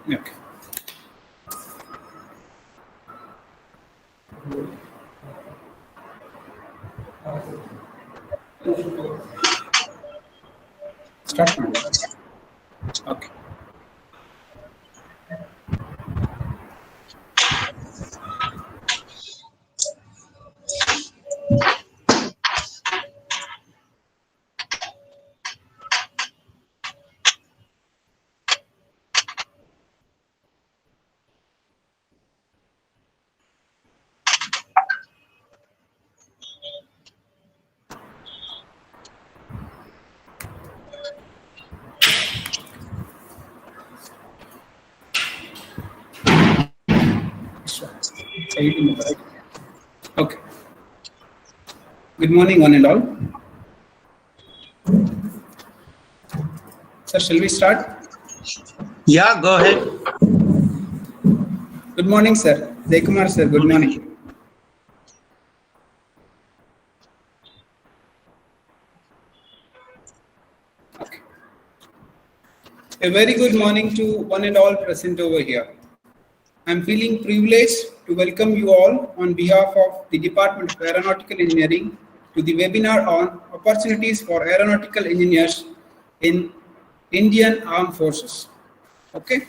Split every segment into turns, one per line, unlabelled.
Okay. Start now. Okay. Okay. Good morning, one and all. Sir, shall we start?
Yeah, go ahead.
Good morning, sir. Jaykumar, sir. Good morning. Okay. A very good morning to one and all present over here. I'm feeling privileged to welcome you all on behalf of the Department of Aeronautical Engineering to the webinar on opportunities for aeronautical engineers in Indian Armed Forces. Okay.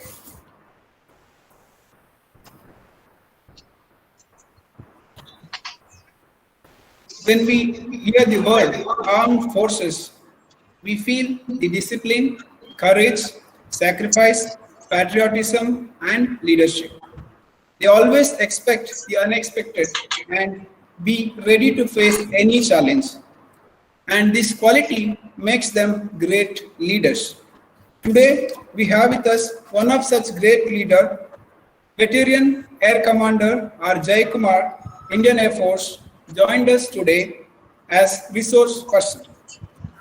When we hear the word armed forces, we feel the discipline, courage, sacrifice, patriotism, and leadership. They always expect the unexpected and be ready to face any challenge. And this quality makes them great leaders. Today, we have with us one of such great leader, veteran Air Commander R. Jaykumar, Indian Air Force, joined us today as resource person.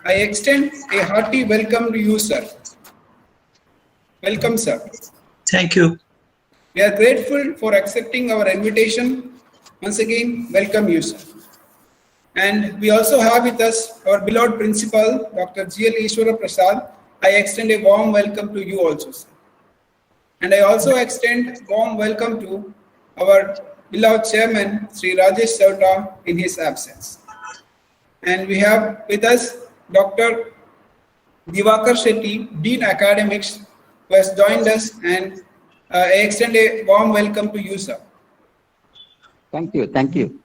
I extend a hearty welcome to you, sir. Welcome, sir.
Thank you.
We are grateful for accepting our invitation. Once again, welcome you, sir. And we also have with us our beloved principal, Dr. G.L. Ishwara Prasad. I extend a warm welcome to you also, sir. And I also extend warm welcome to our beloved chairman, Sri Rajesh Savta, in his absence. And we have with us Dr. Divakar Shetty, Dean Academics, who has joined us, and I extend a warm welcome to you, sir.
Thank you. Thank you.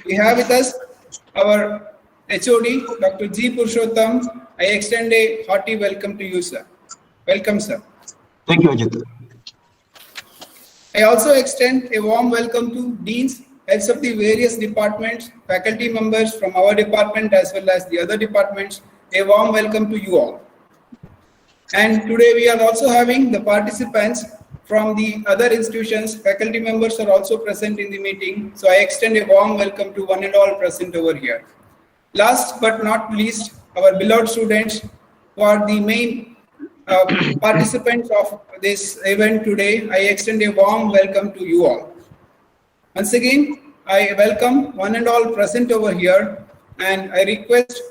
We have with us our HOD, Dr. G. Purushottam. I extend a hearty welcome to you, sir. Welcome, sir.
Thank you, Ajit.
I also extend a warm welcome to deans, heads of the various departments, faculty members from our department as well as the other departments. A warm welcome to you all. And today we are also having the participants from the other institutions. Faculty members are also present in the meeting. So I extend a warm welcome to one and all present over here. Last but not least, our beloved students who are the main participants of this event today. I extend a warm welcome to you all. Once again, I welcome one and all present over here, and I request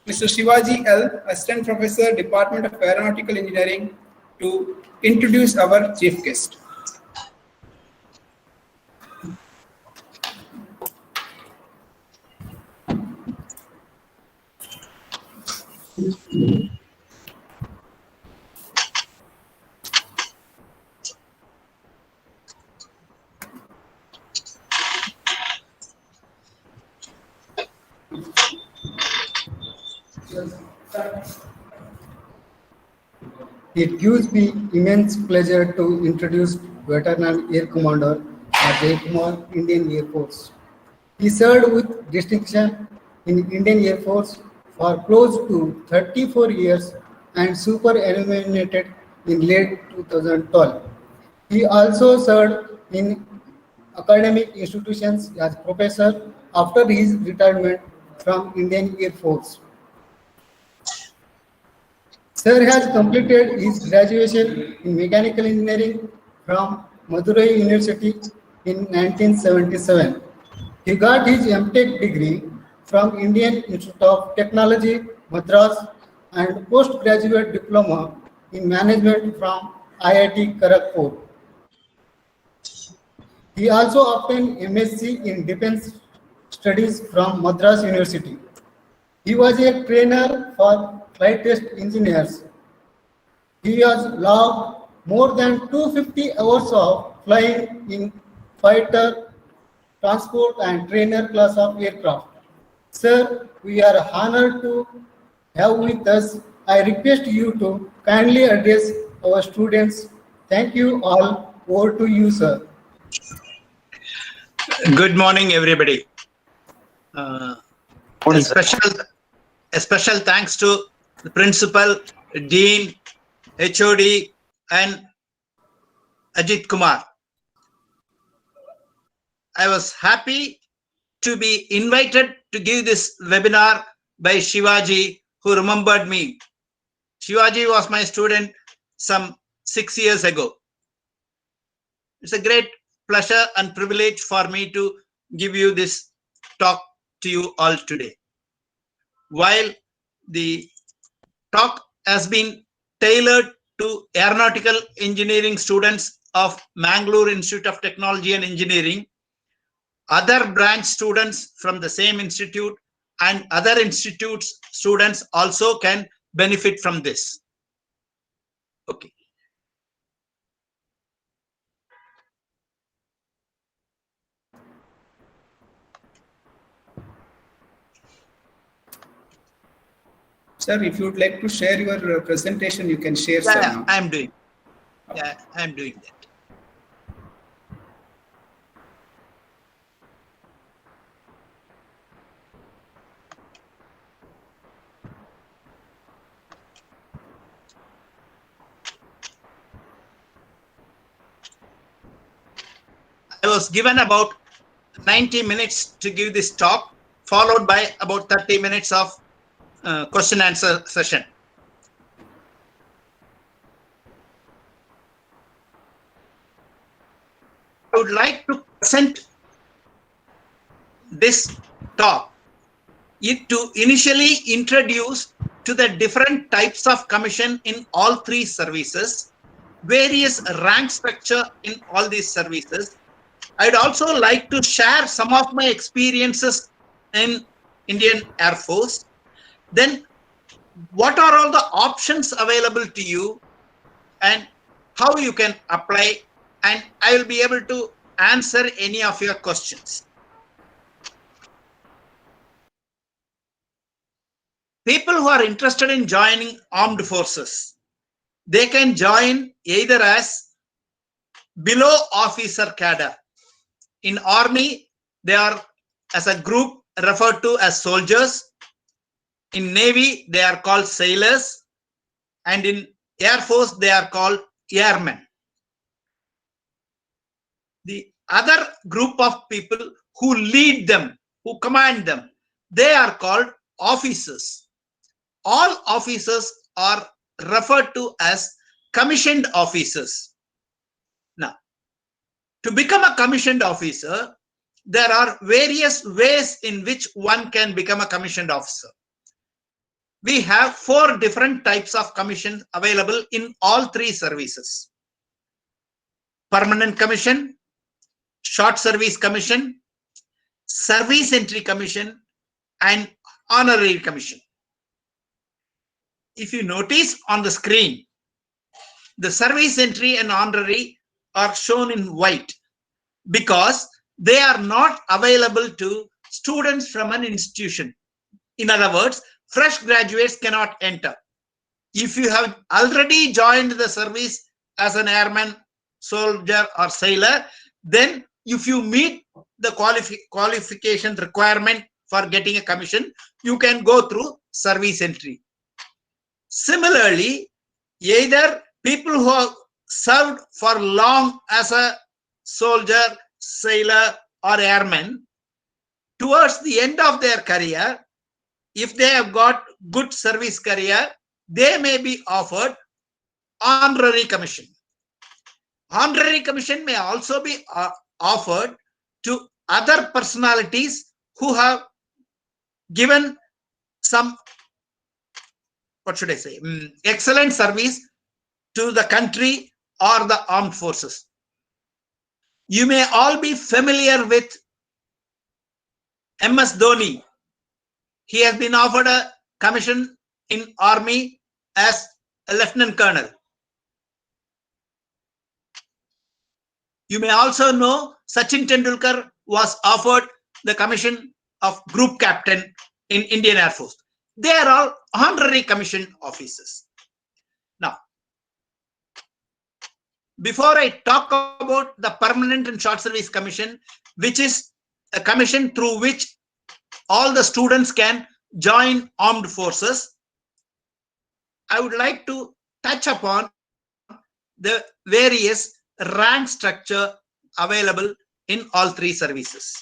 Mr. Shivaji L., Assistant Professor, Department of Aeronautical Engineering, to introduce our chief guest.
It gives me immense pleasure to introduce Veteran Air Commander Jaykumar, Indian Air Force. He served with distinction in Indian Air Force for close to 34 years and superannuated in late 2012. He also served in academic institutions as professor after his retirement from Indian Air Force. Sir has completed his graduation in mechanical engineering from Madurai University in 1977. He got his MTech degree from Indian Institute of Technology, Madras, and postgraduate diploma in management from IIT Kharagpur. He also obtained MSc in Defense Studies from Madras University. He was a trainer for flight test engineers. He has logged more than 250 hours of flying in fighter, transport, and trainer class of aircraft. Sir, we are honored to have with us. I request you to kindly address our students. Thank you all. Over to you, sir.
Good morning, everybody.
Morning,
A special thanks to the principal, dean, HOD, and Ajit Kumar. I was happy to be invited to give this webinar by Shivaji, who remembered me. Shivaji was my student some 6 years ago. It's a great pleasure and privilege for me to give you this talk to you all today. While the talk has been tailored to aeronautical engineering students of Mangalore Institute of Technology and Engineering, other branch students from the same institute and other institutes students also can benefit from this. Okay.
Sir, if you would like to share your presentation, you can share, sir.
Yeah,
Now.
I'm doing. Yeah, I'm doing that. I was given about 90 minutes to give this talk, followed by about 30 minutes of question answer session. I would like to present this talk to initially introduce to the different types of commission in all three services, various rank structure in all these services. I'd also like to share some of my experiences in Indian Air Force. Then what are all the options available to you and how you can apply, and I will be able to answer any of your questions. People who are interested in joining armed forces, they can join either as below officer cadre. In Army, they are as a group referred to as soldiers. In Navy, they are called sailors. And in Air Force, they are called airmen. The other group of people who lead them, who command them, they are called officers. All officers are referred to as commissioned officers. Now, to become a commissioned officer, there are various ways in which one can become a commissioned officer. We have 4 different types of commission available in all 3 services. Permanent commission, short service commission, service entry commission, and honorary commission. If you notice on the screen, the service entry and honorary are shown in white because they are not available to students from an institution. In other words, fresh graduates cannot enter. If you have already joined the service as an airman, soldier, or sailor, then if you meet the qualification requirement for getting a commission, you can go through service entry. Similarly, either people who have served for long as a soldier, sailor, or airman, towards the end of their career, if they have got good service career, they may be offered honorary commission. Honorary commission may also be offered to other personalities who have given some, what should I say, excellent service to the country or the armed forces. You may all be familiar with MS Dhoni. He has been offered a commission in army as a lieutenant colonel. You may also know Sachin Tendulkar was offered the commission of group captain in Indian Air Force. They are all honorary commission officers. Now, before I talk about the permanent and short service commission, which is a commission through which all the students can join armed forces, I would like to touch upon the various rank structure available in all three services.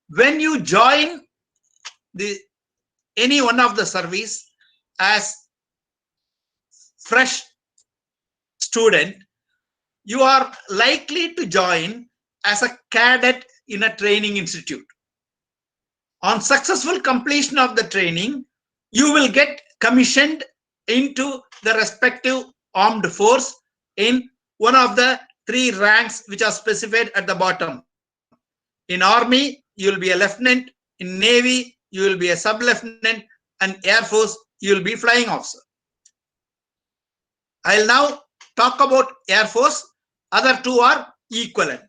When you join any one of the service as fresh student, you are likely to join as a cadet in a training institute. On successful completion of the training, you will get commissioned into the respective armed force in one of the three ranks which are specified at the bottom. In Army, you will be a lieutenant. In Navy, you will be a sub-lieutenant. And Air Force, you will be flying officer. I'll now talk about Air Force. Other two are equivalent.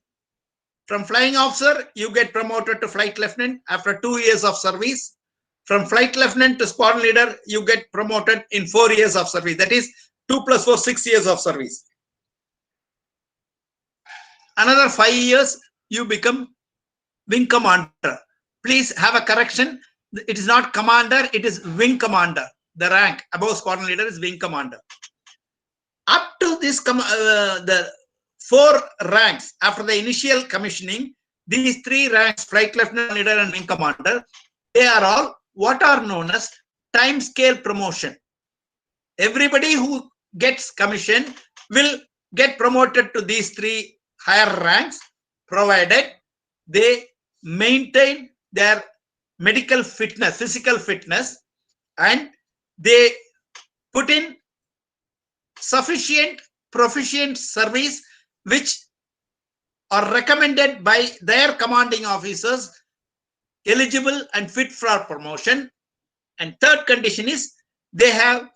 From flying officer, you get promoted to flight lieutenant after 2 years of service. From flight lieutenant to squadron leader, you get promoted in 4 years of service. That is 2 + 4, 6 years of service. Another 5 years, you become wing commander. Please have a correction. It is not commander, it is wing commander. The rank above squadron leader is wing commander. Up to this, the 4 ranks after the initial commissioning, these 3 ranks, flight lieutenant, leader, and wing commander, they are all what are known as time scale promotion. Everybody who gets commissioned will get promoted to these 3 higher ranks, provided they maintain their medical fitness, physical fitness, and they put in sufficient proficient service which are recommended by their commanding officers, eligible and fit for promotion. And third condition is they have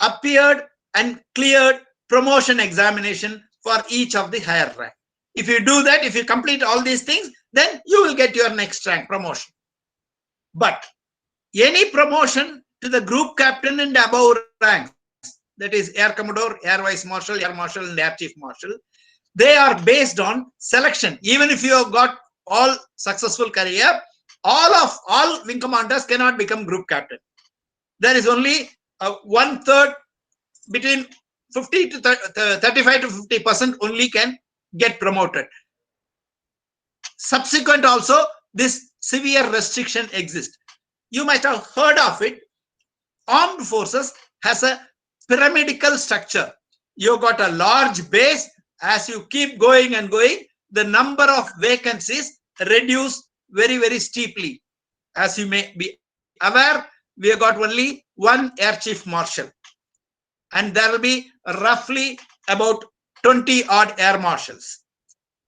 appeared and cleared promotion examination for each of the higher rank. If you do that, if you complete all these things, then you will get your next rank promotion. But any promotion to the group captain and above ranks, that is Air Commodore, Air Vice Marshal, Air Marshal, and Air Chief Marshal, they are based on selection. Even if you have got all successful career, all wing commanders cannot become group captain. There is only 1/3, between 50 to 35 to 50% only can get promoted. Subsequent also, this severe restriction exists. You might have heard of it. Armed forces has a pyramidal structure. You got a large base. As you keep going and going, the number of vacancies reduce very, very steeply. As you may be aware, we have got only 1 Air Chief Marshal, and there will be roughly about 20 odd Air Marshals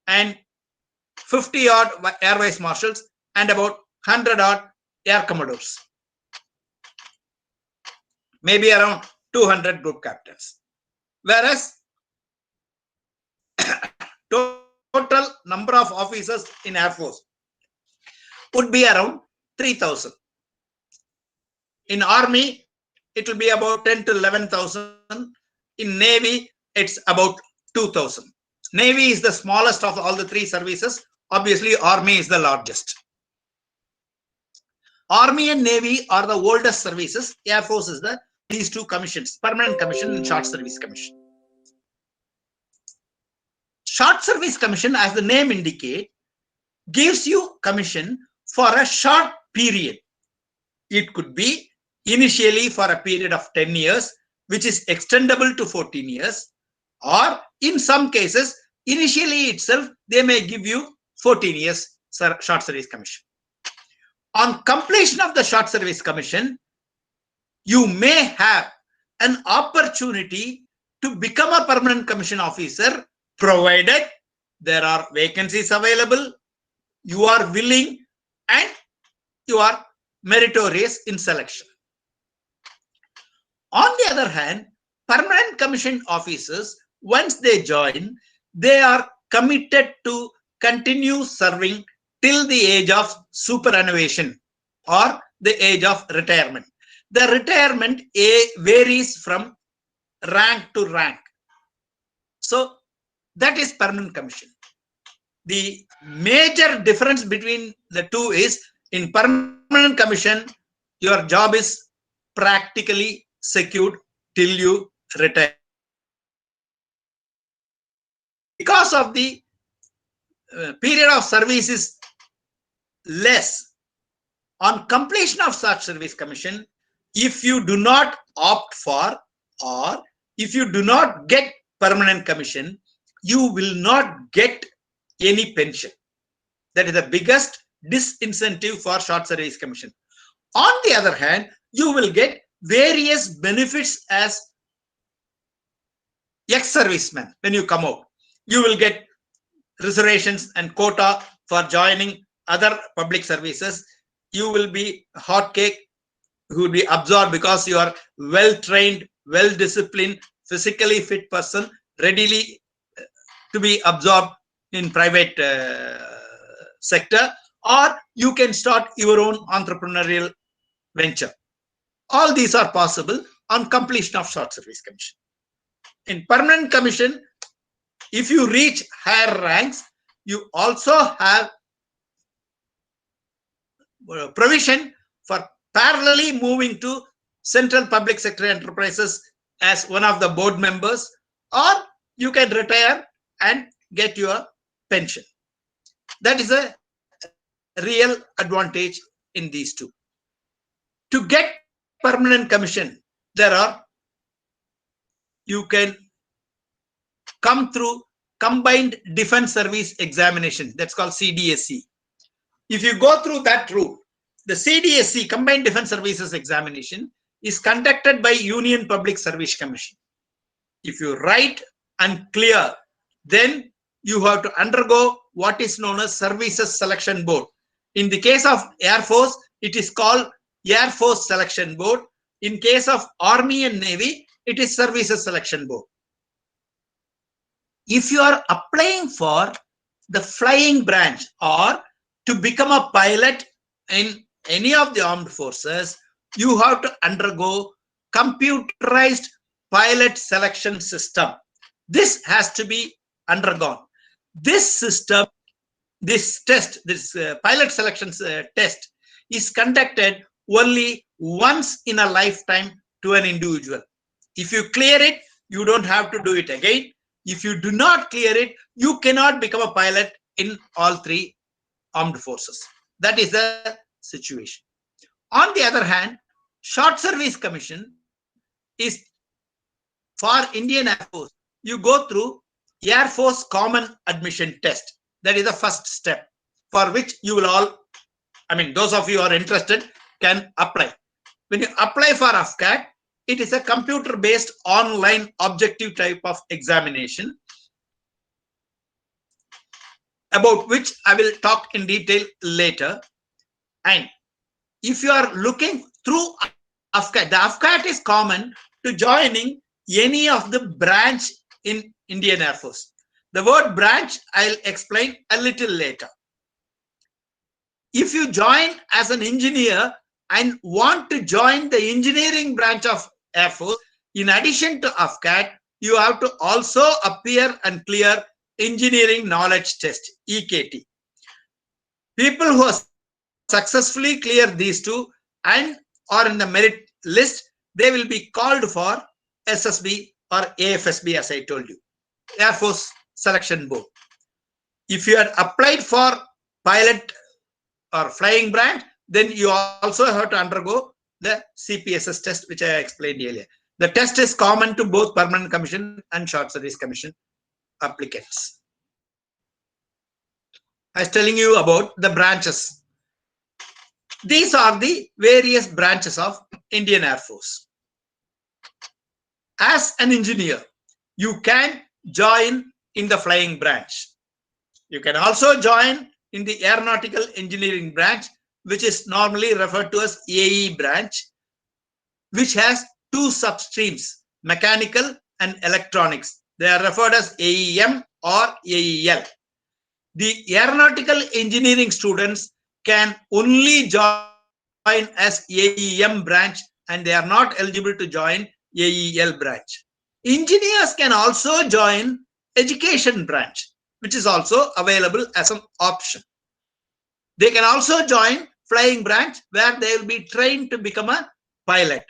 and 50 odd Air Vice Marshals and about 100 odd Air Commodores, maybe around 200 group captains. Whereas total number of officers in Air Force would be around 3,000. In Army, it will be about 10 to 11,000. In Navy, it's about 2,000. Navy is the smallest of all the 3 services. Obviously, Army is the largest. Army and Navy are the oldest services. Air Force is the these two commissions, permanent commission and short service commission. Short service commission, as the name indicates, gives you commission for a short period. It could be initially for a period of 10 years, which is extendable to 14 years, or in some cases, initially itself, they may give you 14 years short service commission. On completion of the short service commission, you may have an opportunity to become a permanent commission officer, provided there are vacancies available, you are willing, and you are meritorious in selection. On the other hand, permanent commission officers, once they join, they are committed to continue serving till the age of superannuation or the age of retirement. The retirement varies from rank to rank. So that is permanent commission. The major difference between the two is, in permanent commission, your job is practically secured till you retire. Because of the period of service is less, on completion of such service commission, if you do not opt for, or if you do not get permanent commission, you will not get any pension. That is the biggest disincentive for short service commission. On the other hand, you will get various benefits as ex-serviceman. When you come out, you will get reservations and quota for joining other public services. You will be hot cake, who will be absorbed because you are well-trained, well-disciplined, physically fit person, readily to be absorbed in private sector, or you can start your own entrepreneurial venture. All these are possible on completion of short service commission. In permanent commission, if you reach higher ranks, you also have provision for parallelly moving to central public sector enterprises as one of the board members, or you can retire and get your pension. That is a real advantage in these two. To get permanent commission, you can come through combined defense service examination. That's called CDSC. If you go through that route, the CDSC, combined defense services examination, is conducted by Union Public Service Commission. If you write and clear, then you have to undergo what is known as Services Selection Board. In the case of Air Force, it is called Air Force Selection Board. In case of Army and Navy, it is Services Selection Board. If you are applying for the flying branch or to become a pilot in any of the armed forces, you have to undergo computerized pilot selection system. This has to be undergone. This system, this test, this pilot selection test is conducted only once in a lifetime to an individual. If you clear it, you don't have to do it again. If you do not clear it, you cannot become a pilot in all three armed forces. That is the situation. On the other hand, short service commission is for Indian Air Force. You go through Air Force Common Admission Test. That is the first step, for which you will all, those of you who are interested can apply. When you apply for AFCAT, it is a computer-based online objective type of examination, about which I will talk in detail later. And if you are looking through AFCAT, the AFCAT is common to joining any of the branch in Indian Air Force. The word branch, I'll explain a little later. If you join as an engineer and want to join the engineering branch of Air Force, in addition to AFCAT, you have to also appear and clear engineering knowledge test, EKT. People who are successfully clear these two and are in the merit list, they will be called for SSB or AFSB, as I told you, Air Force Selection Board. If you had applied for pilot or flying branch, then you also have to undergo the CPSS test, which I explained earlier. The test is common to both permanent commission and short service commission applicants. I was telling you about the branches. These are the various branches of Indian Air Force. As an engineer, you can join in the flying branch. You can also join in the aeronautical engineering branch, which is normally referred to as AE branch, which has two substreams, mechanical and electronics. They are referred as AEM or AEL. The aeronautical engineering students can only join as AEM branch, and they are not eligible to join AEL branch. Engineers can also join education branch, which is also available as an option. They can also join flying branch, where they will be trained to become a pilot.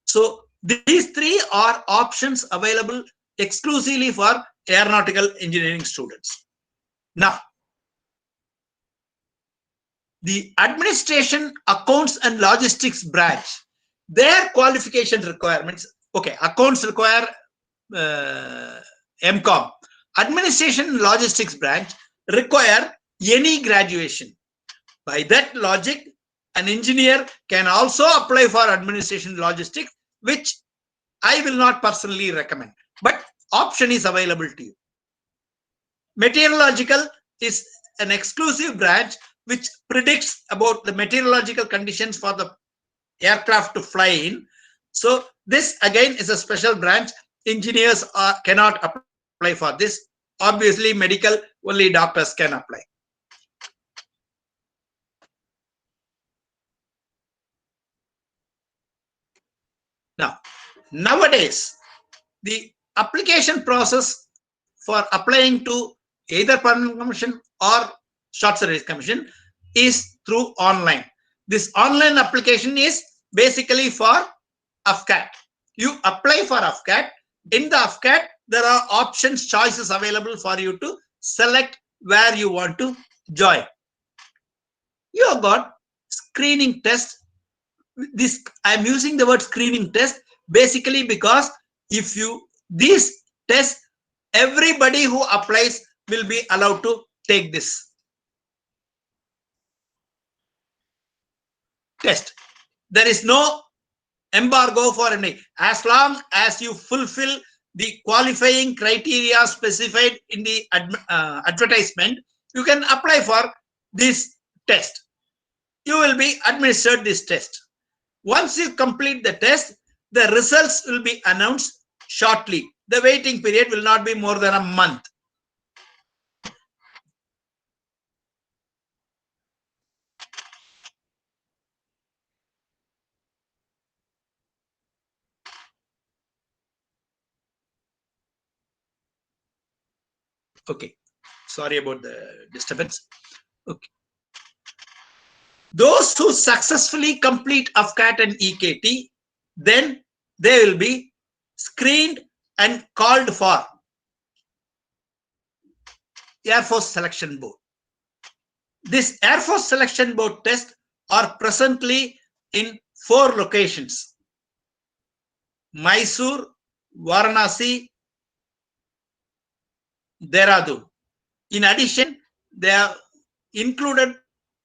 So these three are options available exclusively for aeronautical engineering students. Now, the administration, accounts and logistics branch, their qualification requirements, okay, accounts require MCOM. Administration and logistics branch require any graduation. By that logic, an engineer can also apply for administration logistics, which I will not personally recommend, but option is available to you. Meteorological is an exclusive branch which predicts about the meteorological conditions for the aircraft to fly in. So this again is a special branch. Engineers cannot apply for this. Obviously, medical, only doctors can apply. Now, nowadays, the application process for applying to either permanent commission or short service commission is through online. This online application is basically for AFCAT. You apply for AFCAT. In the AFCAT, there are options, choices available for you to select where you want to join. You have got screening test. This, I'm using the word screening test basically because if you, these tests, everybody who applies will be allowed to take this test. There is no embargo for any. As long as you fulfill the qualifying criteria specified in the advertisement, you can apply for this test. You will be administered this test. Once you complete the test, the results will be announced shortly. The waiting period will not be more than a month. Okay, sorry about the disturbance. Okay. Those who successfully complete AFCAT and EKT, then they will be screened and called for Air Force Selection Board. This Air Force Selection Board tests are presently in 4 locations: Mysore, Varanasi, Dehradun. In addition, they have included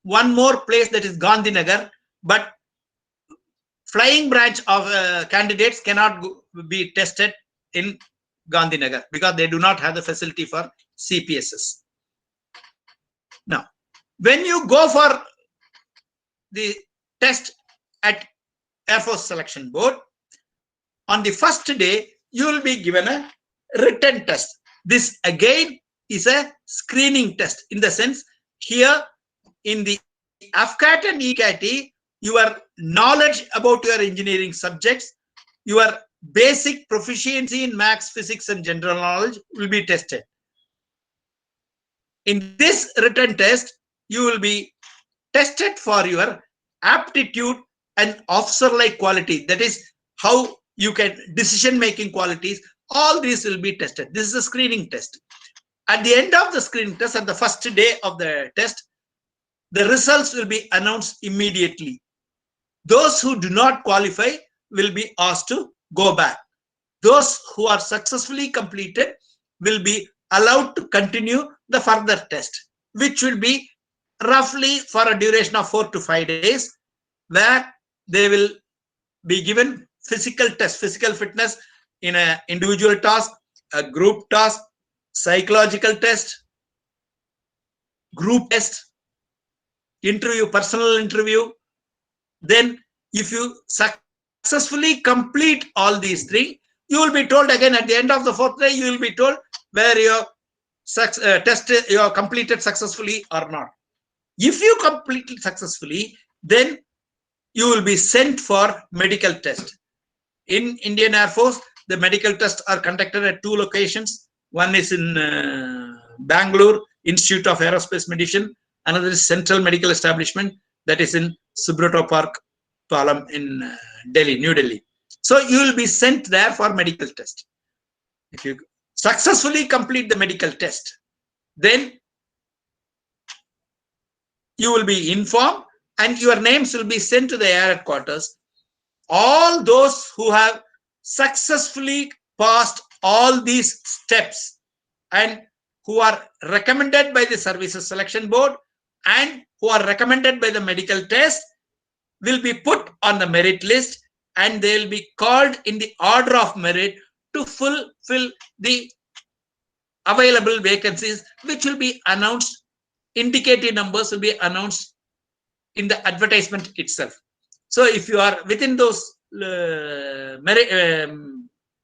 one more place, that is Gandhinagar, but flying branch of candidates cannot be tested in Gandhinagar because they do not have the facility for CPSS. Now, when you go for the test at Air Force Selection Board, on the first day, you will be given a written test. This again is a screening test, in the sense here in the AFCAT and EKT, your knowledge about your engineering subjects, your basic proficiency in maths, physics, and general knowledge will be tested. In this written test, you will be tested for your aptitude and officer-like quality, that is how you can decision-making qualities, all these will be tested. This is a screening test. At the end of the screening test, at the first day of the test, the results will be announced immediately. Those who do not qualify will be asked to go back. Those who are successfully completed will be allowed to continue the further test, which will be roughly for a duration of 4 to 5 days, where they will be given physical test, physical fitness in an individual task, a group task, psychological test, group test, interview, personal interview. Then if you successfully complete all these three, you will be told again at the end of the 4th day, you will be told where your test you have completed successfully or not. If you complete it successfully, then you will be sent for medical test. In Indian Air Force, the medical tests are conducted at 2 locations. One is in Bangalore, Institute of Aerospace Medicine. Another is Central Medical Establishment, that is in Subrata Park, Palam in Delhi, New Delhi. So you will be sent there for medical test. If you successfully complete the medical test, then you will be informed and your names will be sent to the air headquarters. All those who have successfully passed all these steps and who are recommended by the Services Selection Board and who are recommended by the medical test will be put on the merit list, and they will be called in the order of merit to fulfill the available vacancies, which will be announced. Indicative numbers will be announced in the advertisement itself. So if you are within those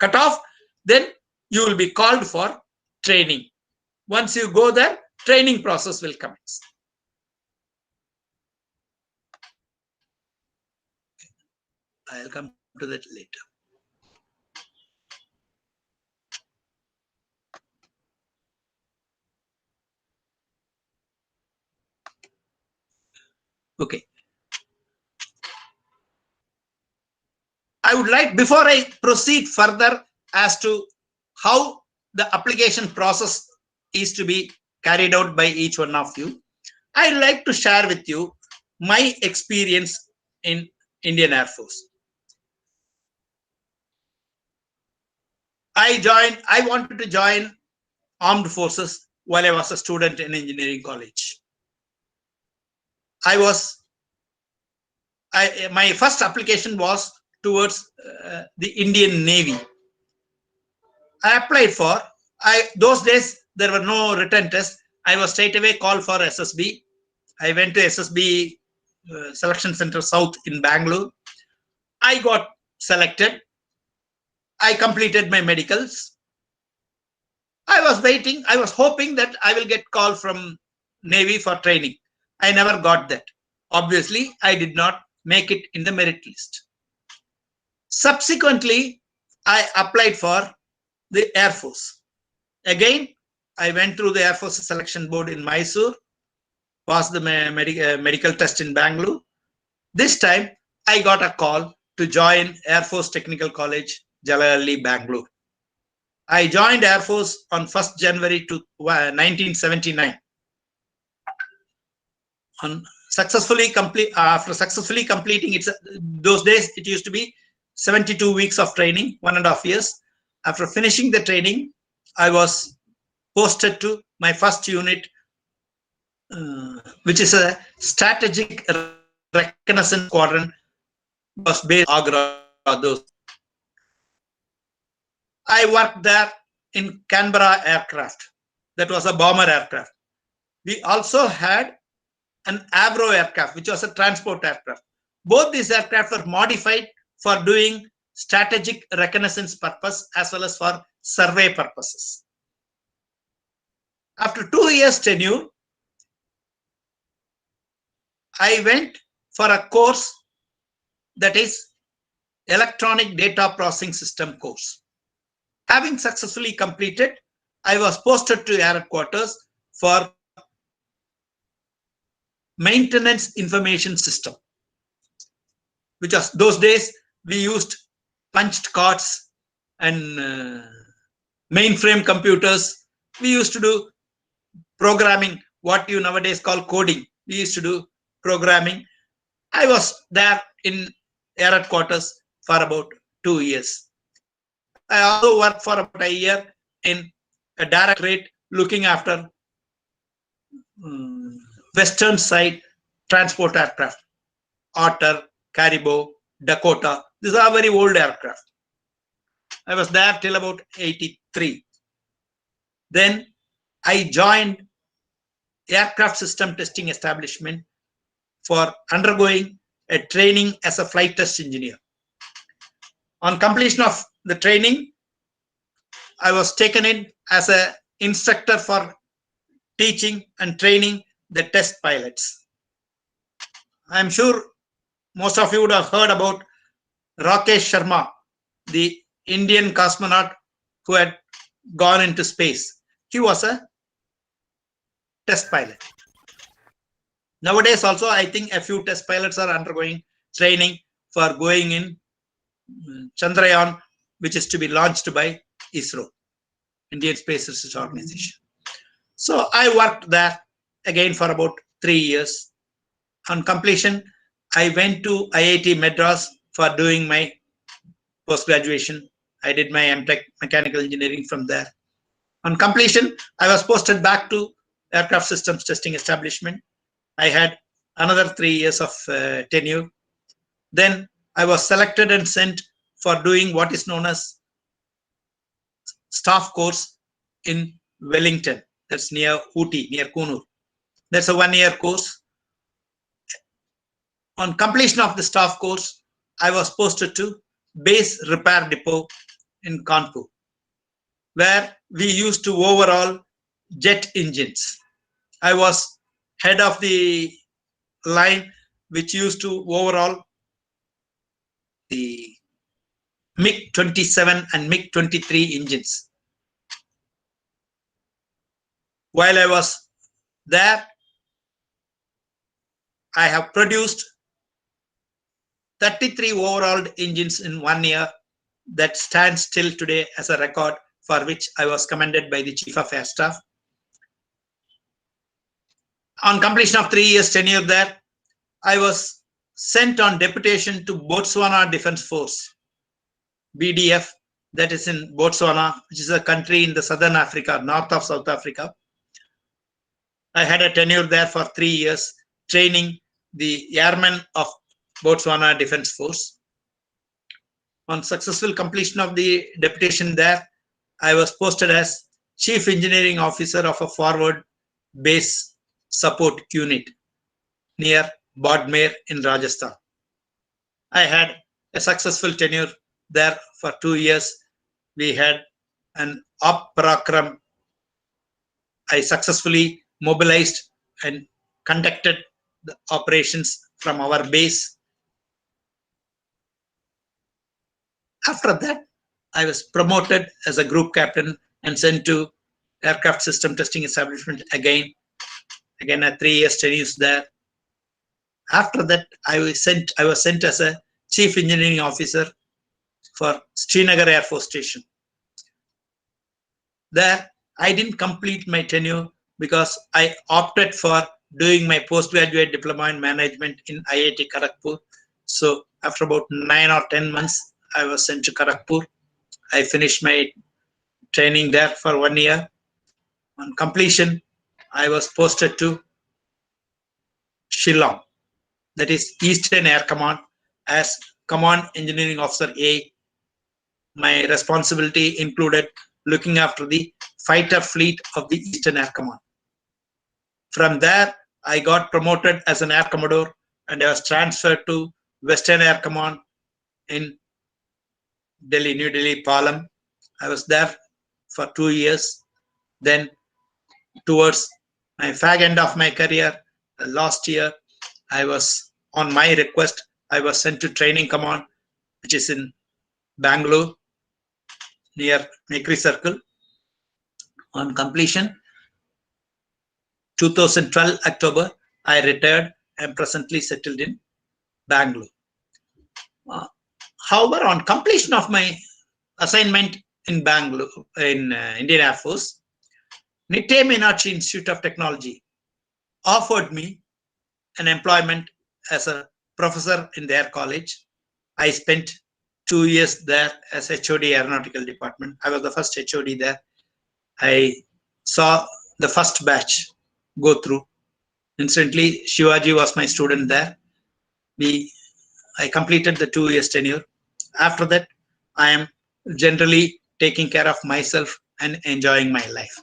cutoff, then you will be called for training. Once you go there, training process will commence. I'll come to that later. Okay. I would like, before I proceed further as to how the application process is to be carried out by each one of you, I'd like to share with you my experience in Indian Air Force. I wanted to join armed forces while I was a student in engineering college. My first application was towards the Indian Navy. I applied for, those days there were no written tests. I was straight away called for SSB. I went to SSB Selection Center South in Bangalore. I got selected. I completed my medicals. I was waiting. I was hoping that I will get called from Navy for training. I never got that. Obviously, I did not make it in the merit list. Subsequently, I applied for the Air Force. Again, I went through the Air Force Selection Board in Mysore, passed the medical test in Bangalore. This time, I got a call to join Air Force Technical College, Jalalali, Bangalore. I joined Air Force on 1st January 1979. After successfully completing it, those days it used to be 72 weeks of training, 1.5 years. After finishing the training, I was posted to my first unit, which is a strategic reconnaissance squadron, was based in Agra. I worked there in Canberra aircraft. That was a bomber aircraft. We also had an Avro aircraft, which was a transport aircraft. Both these aircraft were modified for doing strategic reconnaissance purpose as well as for survey purposes. After 2 years tenure, I went for a course that is Electronic Data Processing System course. Having successfully completed, I was posted to air headquarters for Maintenance Information System. which was those days we used punched cards and mainframe computers. We used to do programming, what you nowadays call coding. We used to do programming. I was there in air headquarters for about 2 years. I also worked for about a year in a directorate looking after western side transport aircraft, Otter, Caribou, Dakota. These are very old aircraft. I was there till about 83. Then I joined aircraft system testing establishment for undergoing a training as a flight test engineer. On completion of the training, I was taken in as an instructor for teaching and training the test pilots. I'm sure most of you would have heard about Rakesh Sharma, the Indian cosmonaut who had gone into space. He was a test pilot. Nowadays also, I think a few test pilots are undergoing training for going in Chandrayaan, which is to be launched by ISRO, Indian Space Research Organization. So I worked there again for about 3 years. On completion, I went to IIT Madras for doing my post-graduation. I did my MTech mechanical engineering from there. On completion, I was posted back to aircraft systems testing establishment. I had another 3 years of tenure. Then I was selected and sent for doing what is known as staff course in Wellington. That's near Ooty, near Kunur. That's a 1 year course. On completion of the staff course, I was posted to base repair depot in Kanpur, where we used to overhaul jet engines. I was head of the line which used to overhaul the MiG-27 and MiG-23 engines. While I was there, I have produced 33 overhauled engines in 1 year. That stands till today as a record, for which I was commended by the Chief of Air Staff. On completion of 3 years tenure there, I was sent on deputation to Botswana Defense Force, BDF, that is in Botswana, which is a country in the southern Africa, north of South Africa. I had a tenure there for 3 years, training the airmen of Botswana Defense Force. On successful completion of the deputation there, I was posted as Chief Engineering Officer of a forward base support unit near Bodmer in Rajasthan. I had a successful tenure there for 2 years. We had an Op Parakram. I successfully mobilized and conducted the operations from our base. After that, I was promoted as a group captain and sent to aircraft system testing establishment again a 3 years tenure there. After that, I was sent as a chief engineering officer for Srinagar Air Force Station. There, I didn't complete my tenure because I opted for doing my postgraduate diploma in management in IIT Kharagpur. So after about 9 or 10 months, I was sent to Kharagpur. I finished my training there for 1 year. On completion, I was posted to Shillong, that is Eastern Air Command, as Command Engineering Officer A. My responsibility included looking after the fighter fleet of the Eastern Air Command. From there, I got promoted as an Air Commodore and I was transferred to Western Air Command in Delhi, New Delhi, Palam. I was there for 2 years. Then towards my fag end of my career, last year, I was, on my request, I was sent to Training Command, which is in Bangalore, near Mekri Circle. On completion, 2012 October, I retired and presently settled in Bangalore. However, on completion of my assignment in Bangalore, in Indian Air Force, MITE Meenakshi Institute of Technology offered me an employment as a professor in their college. I spent 2 years there as HOD Aeronautical Department. I was the first HOD there. I saw the first batch go through. Instantly, Shivaji was my student there. I completed the 2 years tenure. After that, I am generally taking care of myself and enjoying my life.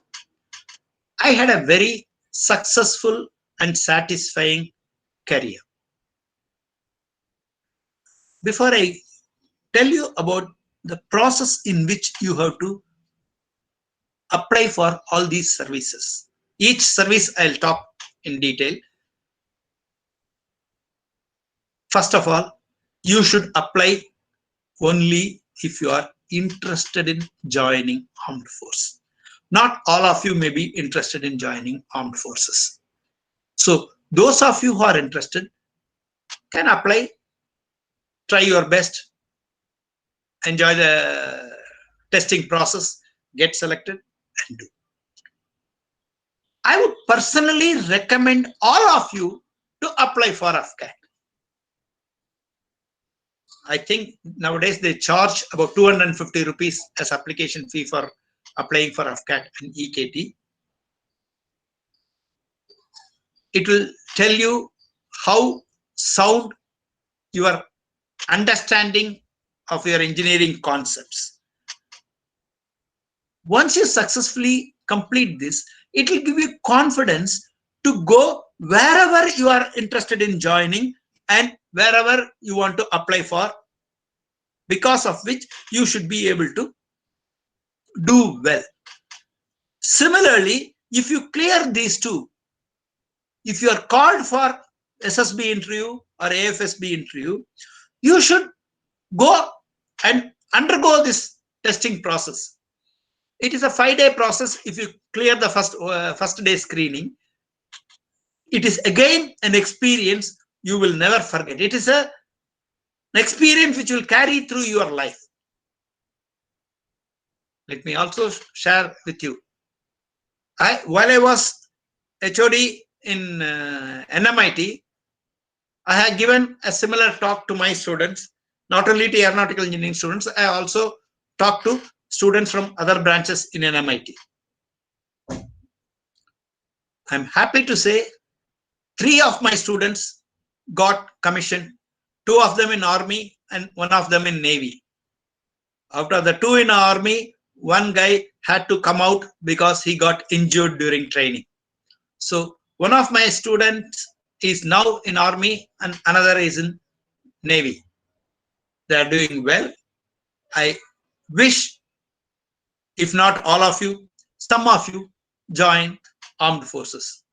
I had a very successful and satisfying career. Before I tell you about the process in which you have to apply for all these services, each service I'll talk in detail. First of all, you should apply only if you are interested in joining armed force. Not all of you may be interested in joining armed forces. So those of you who are interested can apply, try your best, enjoy the testing process, get selected and do. I would personally recommend all of you to apply for AFCAT. I think nowadays they charge about 250 rupees as application fee for applying for AFCAT and EKT. It will tell you how sound your understanding of your engineering concepts. Once you successfully complete this, it will give you confidence to go wherever you are interested in joining and wherever you want to apply for, because of which you should be able to do well. Similarly, if you clear these two, if you are called for SSB interview or AFSB interview, you should go and undergo this testing process. It is a 5-day process. If you clear the first day screening, it is again an experience you will never forget. It is an experience which will carry through your life. Let me also share with you. While I was HOD in MITE, I had given a similar talk to my students, not only to aeronautical engineering students, I also talked to students from other branches in MITE. I'm happy to say 3 of my students got commissioned, 2 of them in Army and 1 of them in Navy. Out of the 2 in Army, 1 guy had to come out because he got injured during training. So one of my students is now in Army and another is in Navy. They are doing well. I wish, if not all of you, some of you join armed forces.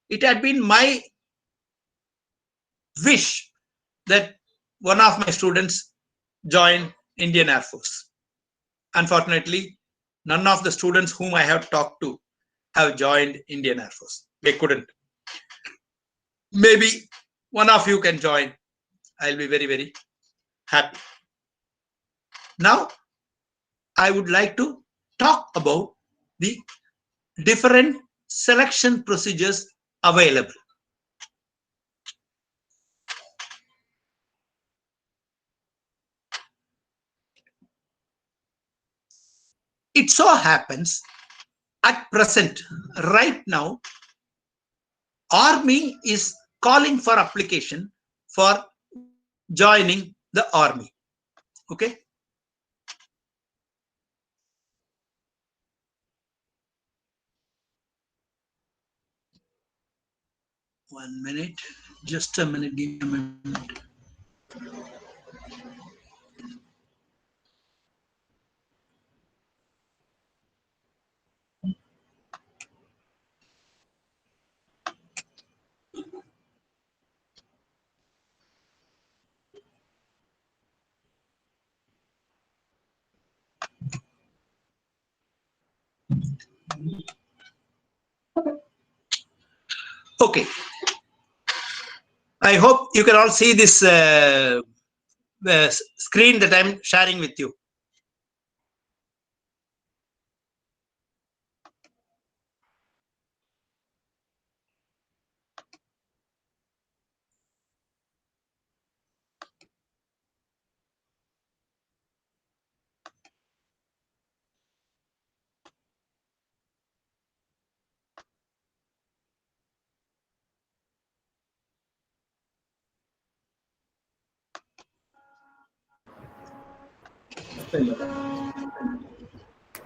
It had been my wish that one of my students join Indian Air Force. Unfortunately, none of the students whom I have talked to have joined Indian Air Force. They couldn't. Maybe one of you can join. I'll be very, very happy. Now, I would like to talk about the different selection procedures available. It so happens at present, right now, Army is calling for application for joining the Army. Okay. One minute, just a minute, give me a minute. Okay. I hope you can all see this screen that I'm sharing with you.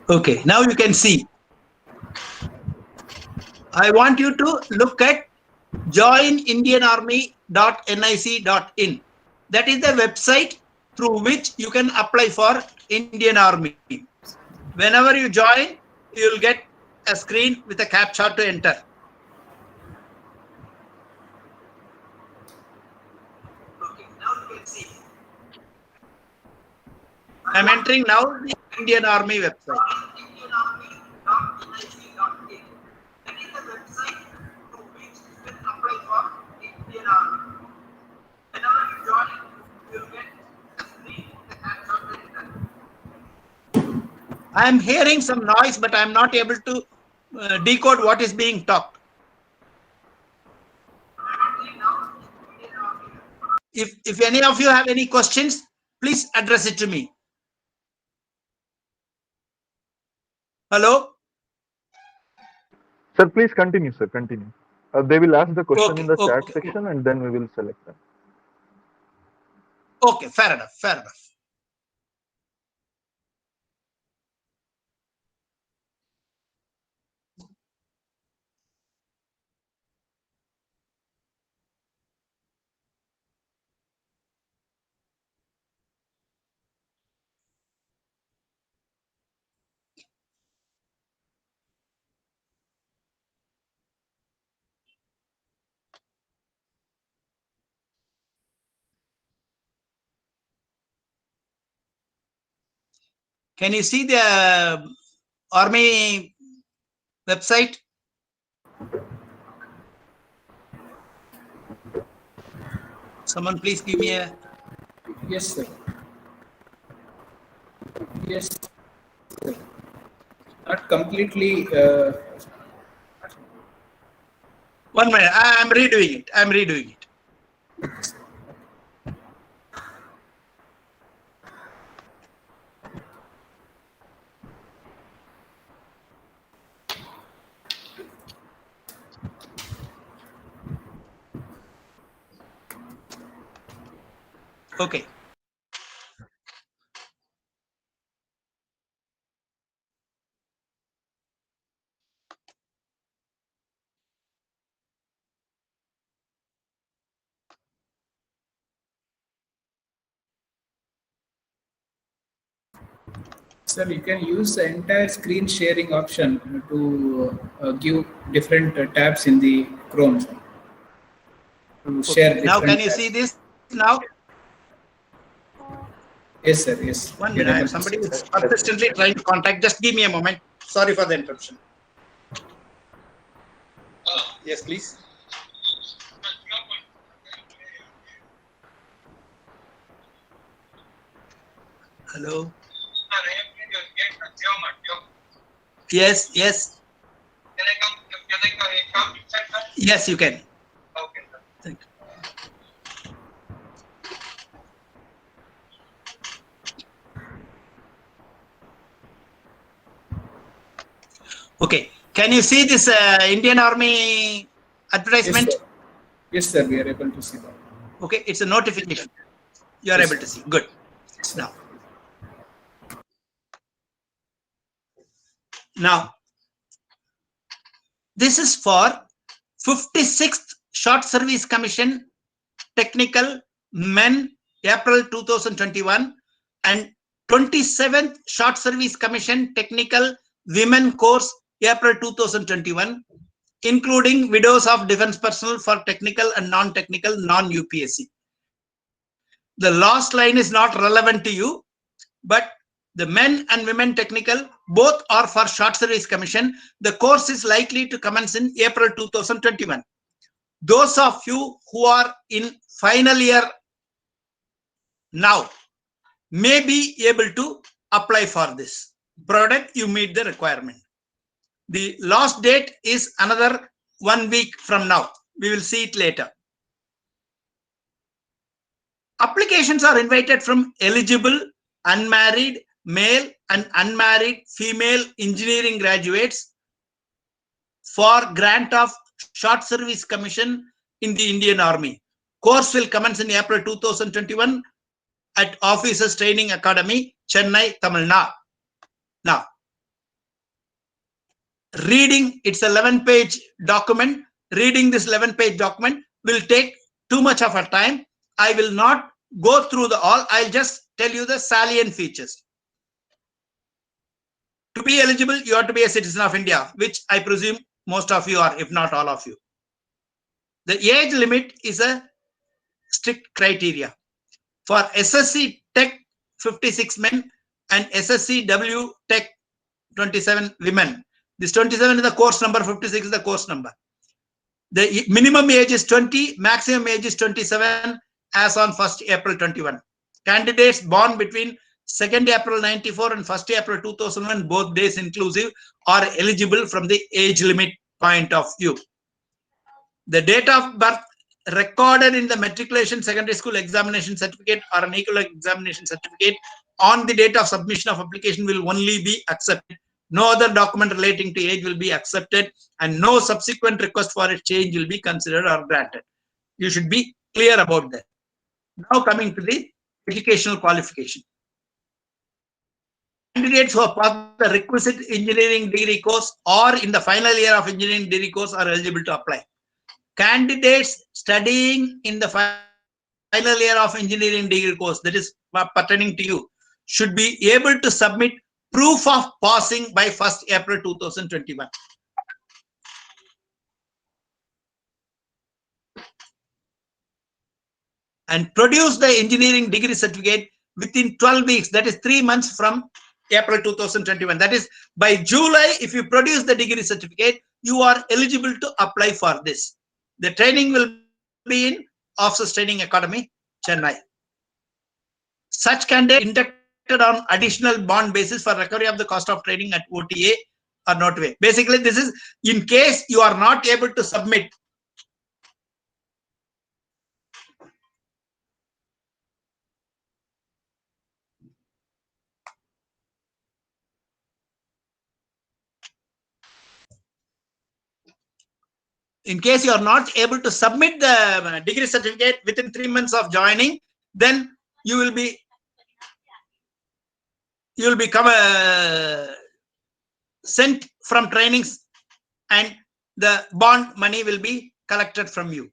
Okay, now you can see. I want you to look at joinindianarmy.nic.in. That is the website through which you can apply for Indian Army. Whenever you join, you will get a screen with a captcha to enter. Okay, now you can see. I'm entering now the Indian Army website. Joinindianarmy.nic.in. That is the website through which you can apply for Indian Army. Whenever you join, you will get a screen with a captcha to enter. I am hearing some noise, but I am not able to decode what is being talked. If any of you have any questions, please address it to me. Hello?
Sir, please continue, sir. Continue. They will ask the question
Okay,
in the chat
okay.
section and then we will select them.
Okay, fair enough, fair enough. Can you see the Army website? Someone please give me a...
Yes, sir. Yes, sir. Not completely.
1 minute, I'm redoing it. I'm redoing it. Okay.
Sir, you can use the entire screen sharing option to give different tabs in the Chrome, sir. To share
Okay. Now,
different
can you
tabs.
see this now?
Yes, sir. Yes.
1
We are
minute.
able to
Somebody
see.
is persistently trying to contact. Just give me a moment. Sorry for the interruption. Yes, please. Hello. Yes, yes.
Can I come inside, sir?
Yes, you can.
Okay, sir.
Thank you. Okay. Can you see this Indian Army advertisement?
Yes, sir. Yes, sir. We are able to see that.
Okay, it's a notification. You are
Yes,
able to
sir.
see. Good.
Yes, sir.
Now, this is for 56th Short Service Commission Technical Men April 2021 and 27th Short Service Commission Technical Women Course April 2021, including widows of defense personnel for technical and non-technical non-UPSC. The last line is not relevant to you, but the men and women technical both are for short service commission. The course is likely to commence in April 2021. Those of you who are in final year now may be able to apply for this product. You meet the requirement. The last date is another 1 week from now. We will see it later. Applications are invited from eligible unmarried male and unmarried female engineering graduates for grant of short service commission in the Indian Army. Course will commence in April 2021 at Officers Training Academy, Chennai, Tamil Nadu. Now, reading, it's a 11-page document. Reading this 11-page document will take too much of our time. I will not go through the all. I'll just tell you the salient features. To be eligible, you have to be a citizen of India, which I presume most of you are, if not all of you. The age limit is a strict criteria. For SSC Tech, 56 men, and SSC W Tech, 27 women. This 27 is the course number, 56 is the course number. The minimum age is 20, maximum age is 27 as on 1st April 21. Candidates born between 2nd April 94 and 1st April 2001, both days inclusive, are eligible from the age limit point of view. The date of birth recorded in the matriculation secondary school examination certificate or an equal examination certificate on the date of submission of application will only be accepted. No other document relating to age will be accepted, and no subsequent request for a change will be considered or granted. You should be clear about that. Now coming to the educational qualification. Candidates who have passed the requisite engineering degree course or in the final year of engineering degree course are eligible to apply. Candidates studying in the final year of engineering degree course, that is pertaining to you, should be able to submit proof of passing by 1st April 2021. And produce the engineering degree certificate within 12 weeks, that is 3 months from April 2021. That is by July, if you produce the degree certificate, you are eligible to apply for this. The training will be in Officers Training Academy, Chennai. Such candidate inducted on additional bond basis for recovery of the cost of training at OTA or not way. Basically, this is in case you are not able to submit. In case you are not able to submit the degree certificate within 3 months of joining, then you will become sent from trainings and the bond money will be collected from you.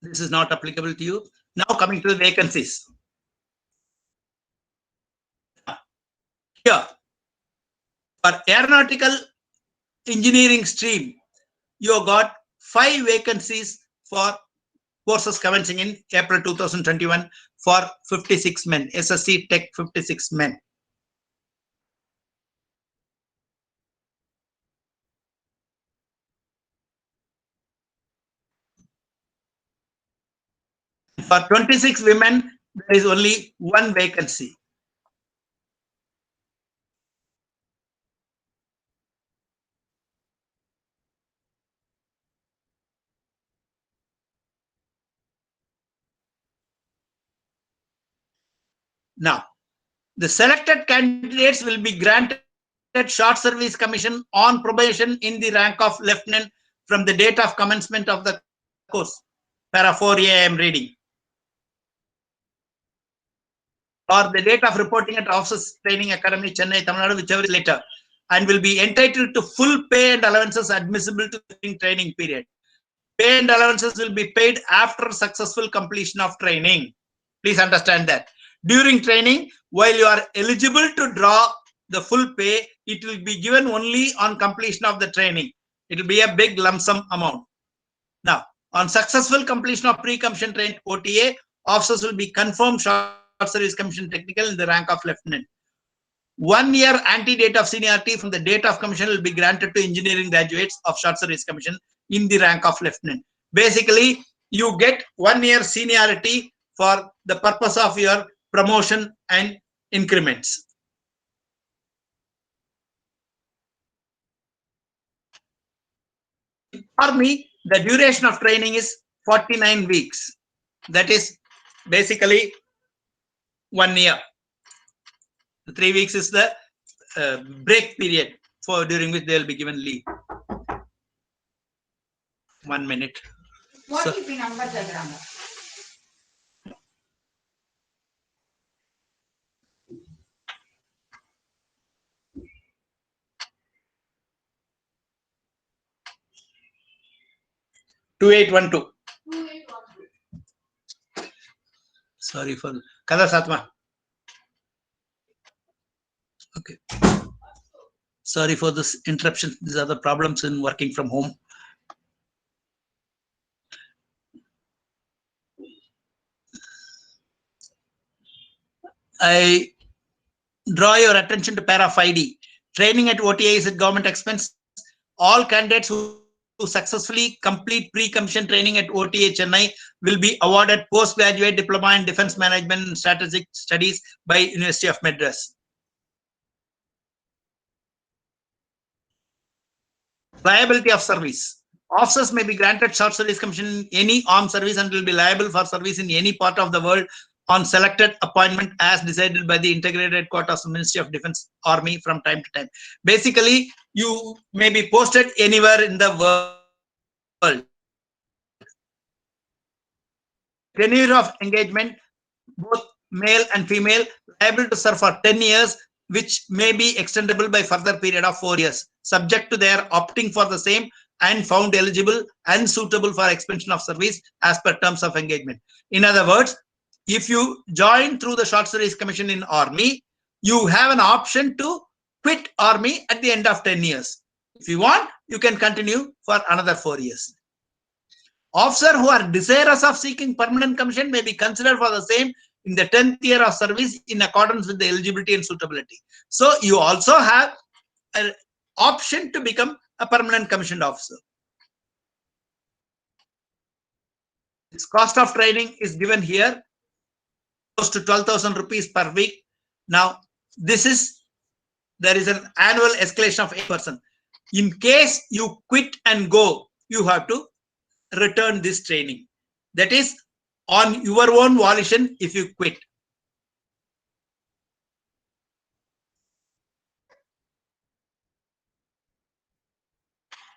This is not applicable to you. Now coming to the vacancies. Here, for aeronautical engineering stream, you have got 5 vacancies for courses commencing in April 2021 for 56 men, SSC Tech 56 men. For 26 women, there is only 1 vacancy. Now, the selected candidates will be granted short service commission on probation in the rank of lieutenant from the date of commencement of the course. Para 4A I am reading. Or the date of reporting at Officers Training Academy, Chennai, Tamil Nadu, whichever is later, and will be entitled to full pay and allowances admissible to the training period. Pay and allowances will be paid after successful completion of training. Please understand that. During training, while you are eligible to draw the full pay, it will be given only on completion of the training. It will be a big lump sum amount. Now, On successful completion of pre-commission trained OTA, officers will be confirmed short service commission technical in the rank of lieutenant. 1 year ante-date of seniority from the date of commission will be granted to engineering graduates of short service commission in the rank of lieutenant. Basically, you get 1 year seniority for the purpose of your promotion and increments. Army, the duration of training is 49 weeks. That is basically 1 year. 3 weeks is the break period for during which they will be given leave. 1 minute. So, (2812). Sorry for Kada Satma. Okay. Sorry for this interruption. These are the problems in working from home. I draw your attention to para 5D. Training at OTA is at government expense. All candidates who successfully complete pre-commission training at OTA Chennai will be awarded postgraduate diploma in defense management and strategic studies by University of Madras. Liability of service. Officers may be granted short service commission in any armed service and will be liable for service in any part of the world on selected appointment as decided by the integrated headquarters of Ministry of Defense Army from time to time. Basically, you may be posted anywhere in the world. Tenure of engagement, both male and female, liable to serve for 10 years, which may be extendable by further period of 4 years, subject to their opting for the same and found eligible and suitable for extension of service as per terms of engagement. In other words, if you join through the short service commission in Army, you have an option to quit Army at the end of 10 years. If you want, you can continue for another 4 years. Officers who are desirous of seeking permanent commission may be considered for the same in the 10th year of service in accordance with the eligibility and suitability. So you also have an option to become a permanent commissioned officer. Its cost of training is given here, close to 12,000 rupees per week. Now, there is an annual escalation of 8%. In case you quit and go, you have to return this training. That is on your own volition if you quit.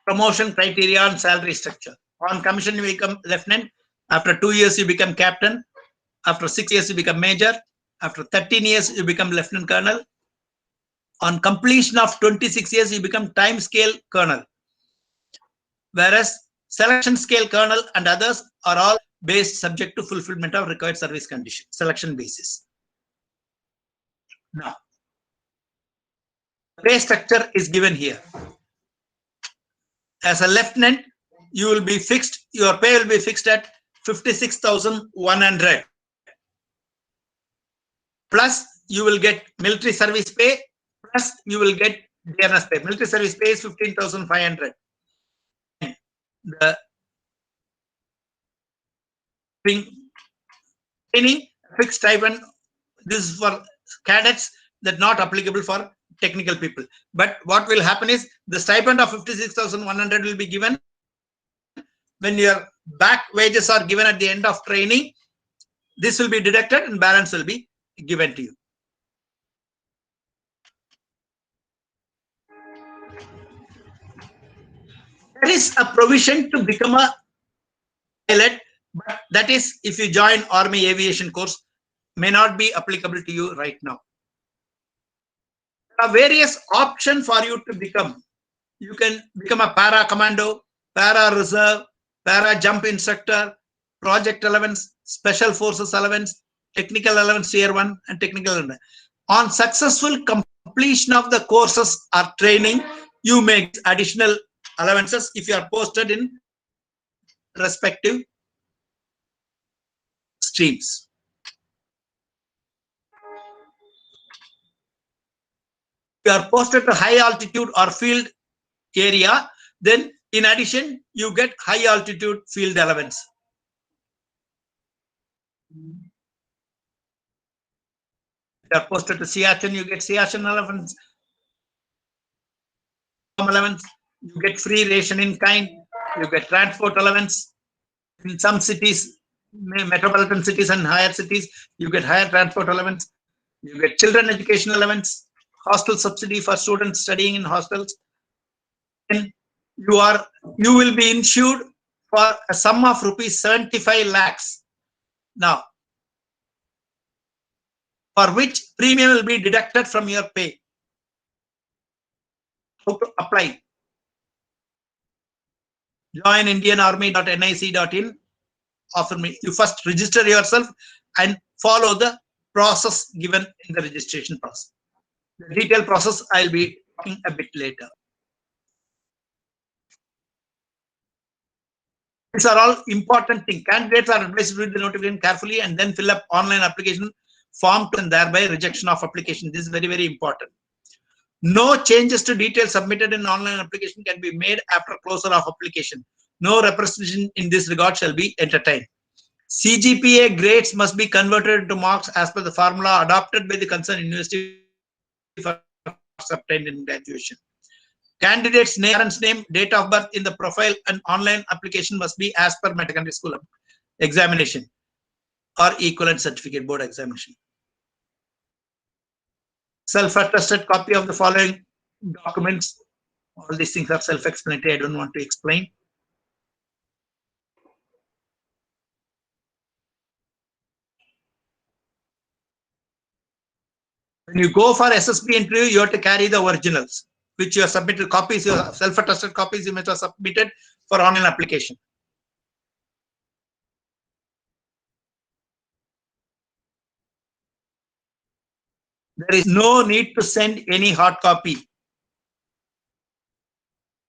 Promotion criteria and salary structure. On commission, you become lieutenant. After 2 years, you become captain. After 6 years, you become major. After 13 years, you become lieutenant colonel. On completion of 26 years, you become time scale colonel. Whereas selection scale colonel and others are all based subject to fulfillment of required service condition, selection basis. Now, pay structure is given here. As a lieutenant, you will be fixed, your pay will be fixed at 56,100. Plus, you will get military service pay, plus you will get dearness pay. Military service pay is 15,500. The training fixed stipend, this is for cadets, that not applicable for technical people. But what will happen is the stipend of 56,100 will be given when your back wages are given at the end of training. This will be deducted and balance will be given to you. There is a provision to become a pilot, but that is if you join Army aviation course, may not be applicable to you right now. There are various options for you to become. You can become a para commando, para reserve, para jump instructor, project allowance, special forces allowance, technical allowance tier 1 and technical allowance. On successful completion of the courses or training, you make additional allowances if you are posted in respective streams. If you are posted to high altitude or field area, then in addition, you get high altitude field allowance. If you are posted to Siachen, you get Siachen allowance. You get free ration in kind. You get transport allowance. In some cities, metropolitan cities and higher cities, you get higher transport allowance. You get children education allowance, hostel subsidy for students studying in hostels. And you will be insured for a sum of rupees 75 lakhs. Now, for which premium will be deducted from your pay. How to apply? Join indianarmy.nic.in. You first register yourself and follow the process given in the registration process. The detailed process I'll be talking a bit later. These are all important things. Candidates are advised to read the notification carefully and then fill up online application form and thereby rejection of application. This is very, very important. No changes to details submitted in online application can be made after closure of application. No representation in this regard shall be entertained. CGPA grades must be converted into marks as per the formula adopted by the concerned university for obtained in graduation. Candidates' name, parents' name, date of birth in the profile and online application must be as per secondary school examination or equivalent certificate board examination. Self-attested copy of the following documents. All these things are self-explanatory. I don't want to explain. When you go for SSB interview, you have to carry the originals, which you have submitted copies, your self-attested copies you must have submitted for online application. There is no need to send any hard copy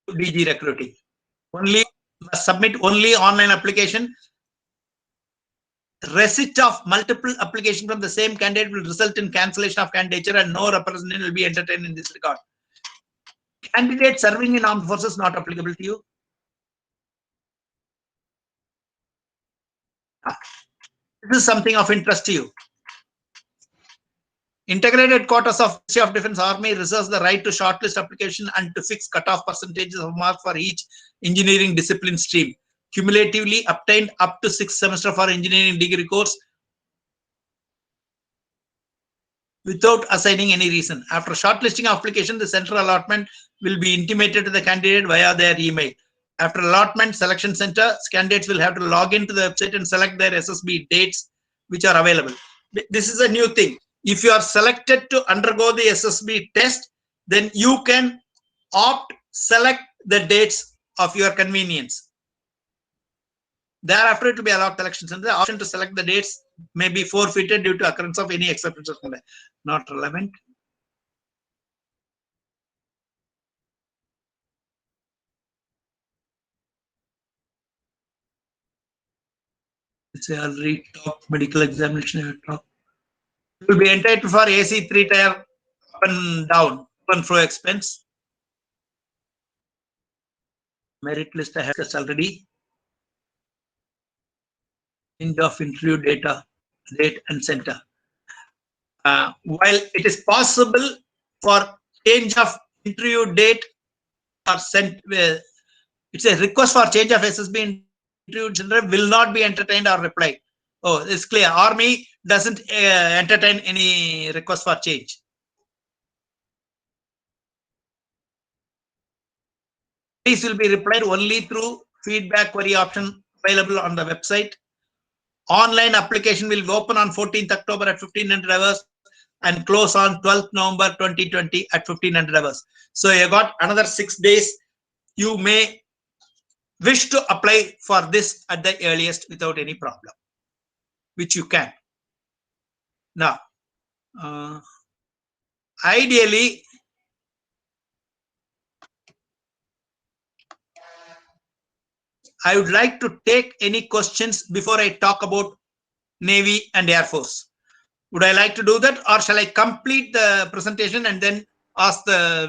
to DG recruiting. Only must submit only online application. Receipt of multiple application from the same candidate will result in cancellation of candidature and no representative will be entertained in this regard. Candidate serving in armed forces not applicable to you. This is something of interest to you. Integrated quotas of Ministry of Defence Army reserves the right to shortlist application and to fix cutoff percentages of marks for each engineering discipline stream. Cumulatively obtained up to 6 semesters for engineering degree course without assigning any reason. After shortlisting application, the central allotment will be intimated to the candidate via their email. After allotment, selection center, candidates will have to log into the website and select their SSB dates which are available. This is a new thing. If you are selected to undergo the SSB test, then you can select the dates of your convenience. Thereafter, it will be allowed selection center. The option to select the dates may be forfeited due to occurrence of any exceptions. Not relevant. It's already talked medical examination. You will be entitled for AC 3-tier up and down, open flow expense. Merit list I have discussed already. Change of interview date and center. While it is possible for change of interview date or sent, it's a request for change of SSB interview center will not be entertained or replied. Oh, it's clear. Army doesn't entertain any request for change. These will be replied only through feedback query option available on the website. Online application will open on 14th October at 1500 hours and close on 12th November 2020 at 1500 hours. So you got another 6 days. You may wish to apply for this at the earliest without any problem, which you can. Now, ideally, I would like to take any questions before I talk about Navy and Air Force. Would I like to do that, or shall I complete the presentation and then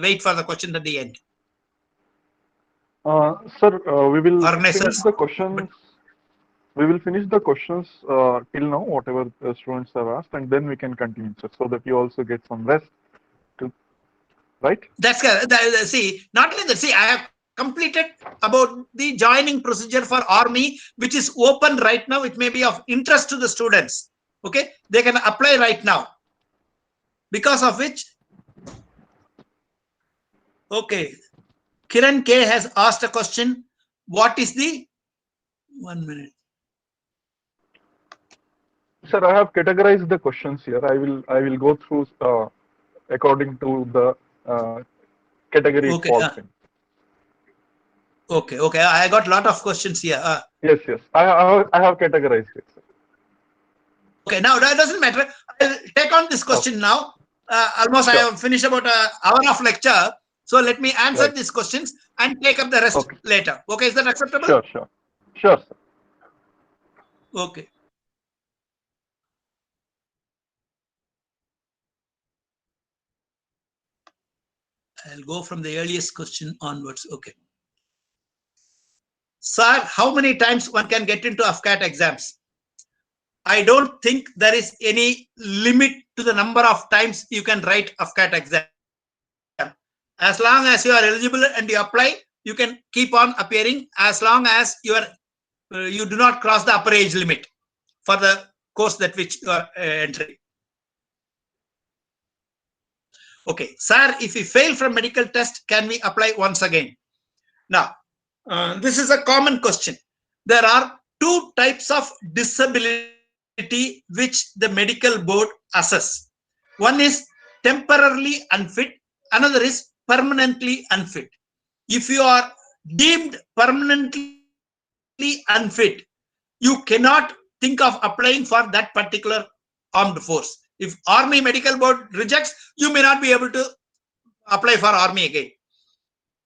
wait for the question at the end?
Sir, we will
Organizers.
finish the questions. We will finish the questions till now, whatever the students have asked, and then we can continue, sir, so that you also get some rest. Right?
That's correct. See, not only that, see, I have completed about the joining procedure for Army, which is open right now. It may be of interest to the students. Okay, they can apply right now. Because of which, okay, Kiran K has asked a question. What is the 1 minute?
Sir, I have categorized the questions here. I will go through according to the category it
Okay.
falls in.
Okay. I got a lot of questions here.
Yes. I have categorized it, sir.
Okay, now that doesn't matter. I'll take on this question now. Almost
Sure.
I have finished about an hour of lecture. So let me answer
Right.
these questions and take up the rest
Okay.
later. Okay, is that acceptable?
Sure, sir.
Okay. I'll go from the earliest question onwards. Okay. Sir, how many times one can get into AFCAT exams? I don't think there is any limit to the number of times you can write AFCAT exam. As long as you are eligible and you apply, you can keep on appearing as long as you do not cross the upper age limit for the course that which you are entering. Okay, sir, if we fail from medical test, can we apply once again? Now, this is a common question. There are two types of disability which the medical board assess. One is temporarily unfit, another is permanently unfit. If you are deemed permanently unfit, you cannot think of applying for that particular armed force. If Army Medical Board rejects, you may not be able to apply for Army again.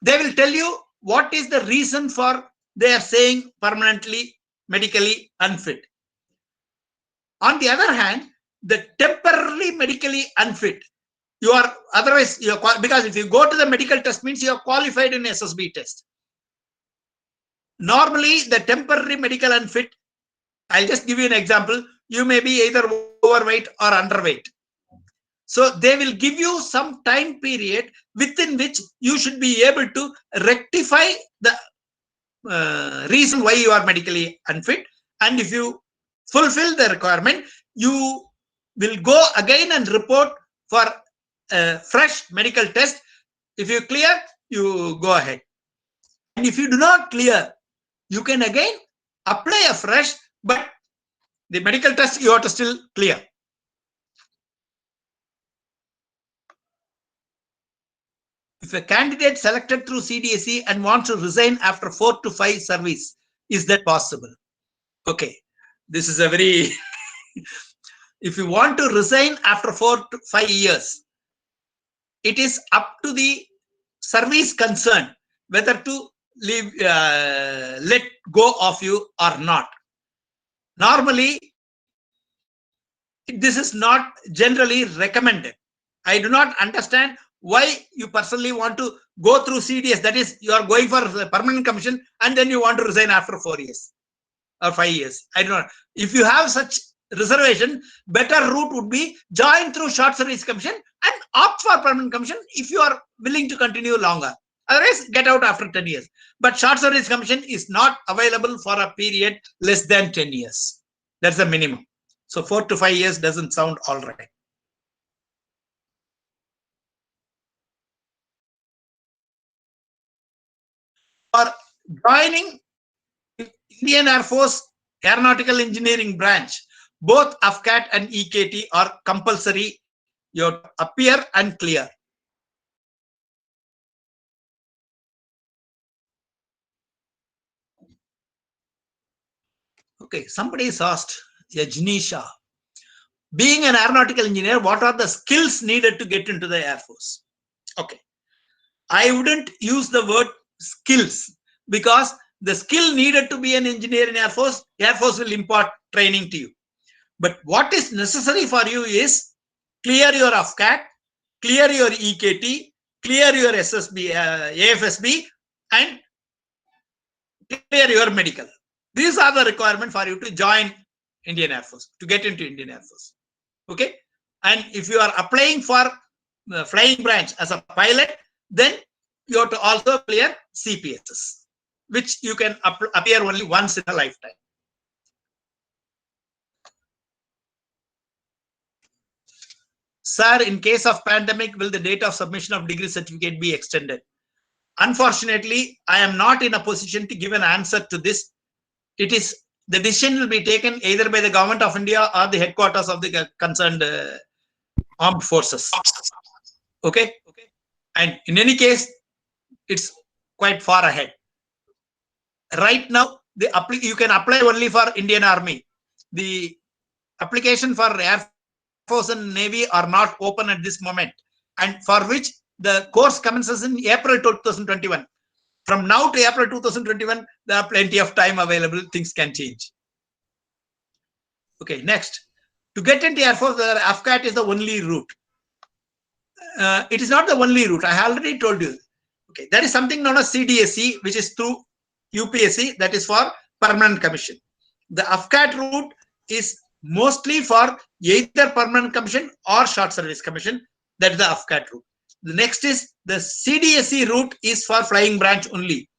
They will tell you what is the reason for they are saying permanently medically unfit. On the other hand, the temporarily medically unfit, you are otherwise, because if you go to the medical test means you are qualified in SSB test. Normally, the temporary medical unfit, I'll just give you an example. You may be either overweight or underweight. So they will give you some time period within which you should be able to rectify the reason why you are medically unfit. And if you fulfill the requirement, you will go again and report for a fresh medical test. If you clear, you go ahead. And if you do not clear, you can again apply afresh, but the medical test you have to still clear. If a candidate selected through CDSE and wants to resign after 4 to 5 service, is that possible? Okay, this is a very if you want to resign after 4 to 5 years, it is up to the service concerned whether to leave, let go of you or not. Normally, this is not generally recommended. I do not understand why you personally want to go through CDS. That is, you are going for the permanent commission and then you want to resign after 4 years or 5 years. I don't know. If you have such reservation, better route would be join through short service commission and opt for permanent commission if you are willing to continue longer. Otherwise, get out after 10 years. But short service commission is not available for a period less than 10 years. That's the minimum. So 4 to 5 years doesn't sound all right. For joining Indian Air Force Aeronautical Engineering Branch, both AFCAT and EKT are compulsory. You have to appear and clear. Okay, somebody is asked, Yajnisha, being an aeronautical engineer, what are the skills needed to get into the Air Force? Okay, I wouldn't use the word skills because the skill needed to be an engineer in Air Force will impart training to you. But what is necessary for you is clear your AFCAT, clear your EKT, clear your SSB, AFSB, and clear your medical. These are the requirements for you to join Indian Air Force, to get into Indian Air Force. Okay. And if you are applying for the flying branch as a pilot, then you have to also clear CPSs, which you can appear only once in a lifetime. Sir, in case of pandemic, will the date of submission of degree certificate be extended? Unfortunately, I am not in a position to give an answer to this. It is the decision will be taken either by the government of India or the headquarters of the concerned armed forces. Okay. And in any case, it's quite far ahead. Right now, you can apply only for Indian Army. The application for Air Force and Navy are not open at this moment, and for which the course commences in April 2021. From now to April 2021, there are plenty of time available. Things can change. Okay, next. To get into Air Force, the AFCAT is the only route. It is not the only route. I already told you. Okay, there is something known as CDSE, which is through UPSC, that is for permanent commission. The AFCAT route is mostly for either permanent commission or short service commission. That is the AFCAT route. The next is the CDSE route is for flying branch only.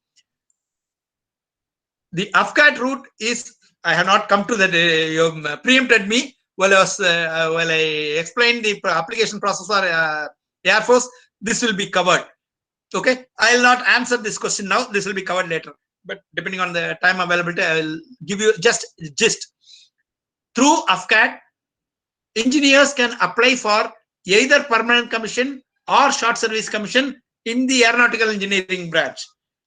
The AFCAT route is, I have not come to that, you preempted me while I explained the application process for Air Force. This will be covered. Okay, I will not answer this question now. This will be covered later. But depending on the time availability, I will give you just gist. Through AFCAT, engineers can apply for either permanent commission or short service commission in the aeronautical engineering branch.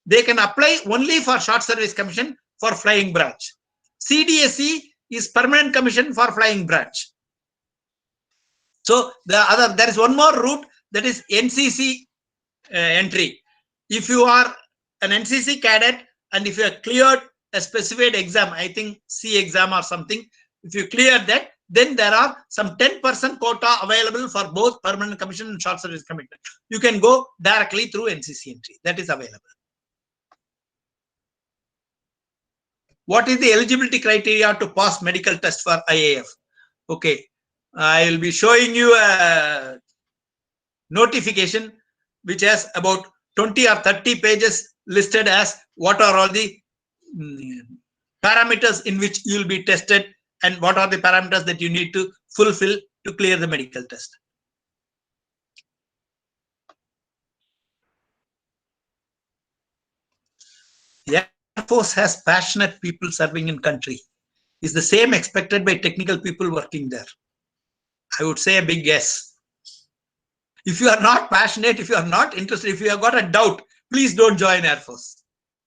They can apply only for short service commission for flying branch. CDSE is permanent commission for flying branch. So there is one more route, that is NCC entry. If you are an NCC cadet and if you have cleared a specified exam, I think C exam or something, if you clear that, then there are some 10% quota available for both permanent commission and short service commission. You can go directly through NCC entry. That is available. What is the eligibility criteria to pass medical test for IAF? Okay, I will be showing you a notification which has about 20 or 30 pages listed as what are all the parameters in which you will be tested and what are the parameters that you need to fulfill to clear the medical test. The Air Force has passionate people serving in country. Is the same expected by technical people working there? I would say a big yes. If you are not passionate, if you are not interested, if you have got a doubt, please don't join Air Force.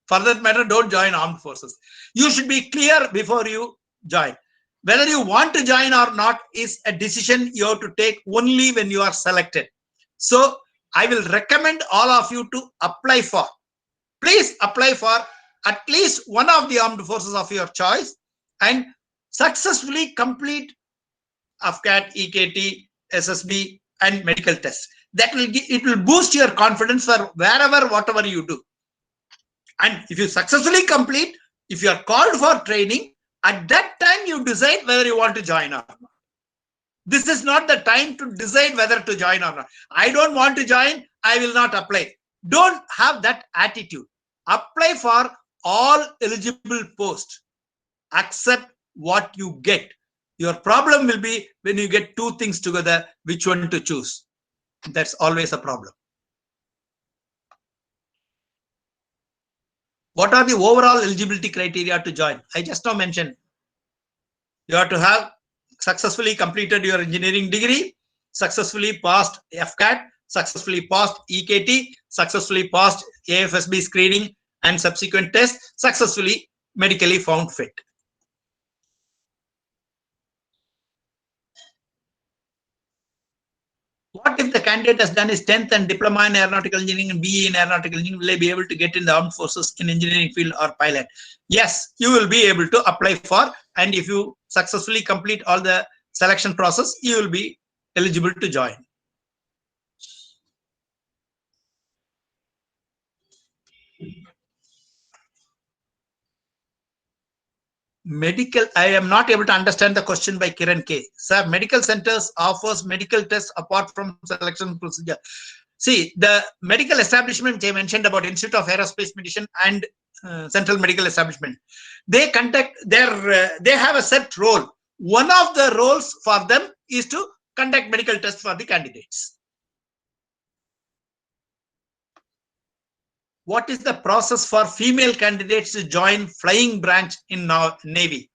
For that matter, don't join armed forces. You should be clear before you join. Whether you want to join or not is a decision you have to take only when you are selected. So I will recommend all of you to apply for. Please apply for at least one of the armed forces of your choice and successfully complete AFCAT, EKT, SSB, and medical tests. It will boost your confidence for wherever, whatever you do. And if you successfully complete, if you are called for training, at that time you decide whether you want to join or not. This is not the time to decide whether to join or not. I don't want to join, I will not apply. Don't have that attitude. Apply for all eligible posts. Accept what you get. Your problem will be when you get two things together, which one to choose. That's always a problem. What are the overall eligibility criteria to join? I just now mentioned. You have to have successfully completed your engineering degree, successfully passed AFCAT, successfully passed EKT, successfully passed AFSB screening and subsequent tests, successfully medically found fit. What if the candidate has done his 10th and diploma in aeronautical engineering and BE in aeronautical engineering? Will they be able to get in the armed forces in engineering field or pilot? Yes, you will be able to apply for, and if you successfully complete all the selection process, you will be eligible to join. Medical, I am not able to understand the question by Kiran K. Sir, medical centers offers medical tests apart from selection procedure. See, the medical establishment they mentioned about Institute of Aerospace Medicine and Central Medical Establishment, they conduct their, they have a set role. One of the roles for them is to conduct medical tests for the candidates. What is the process for female candidates to join flying branch in Navy?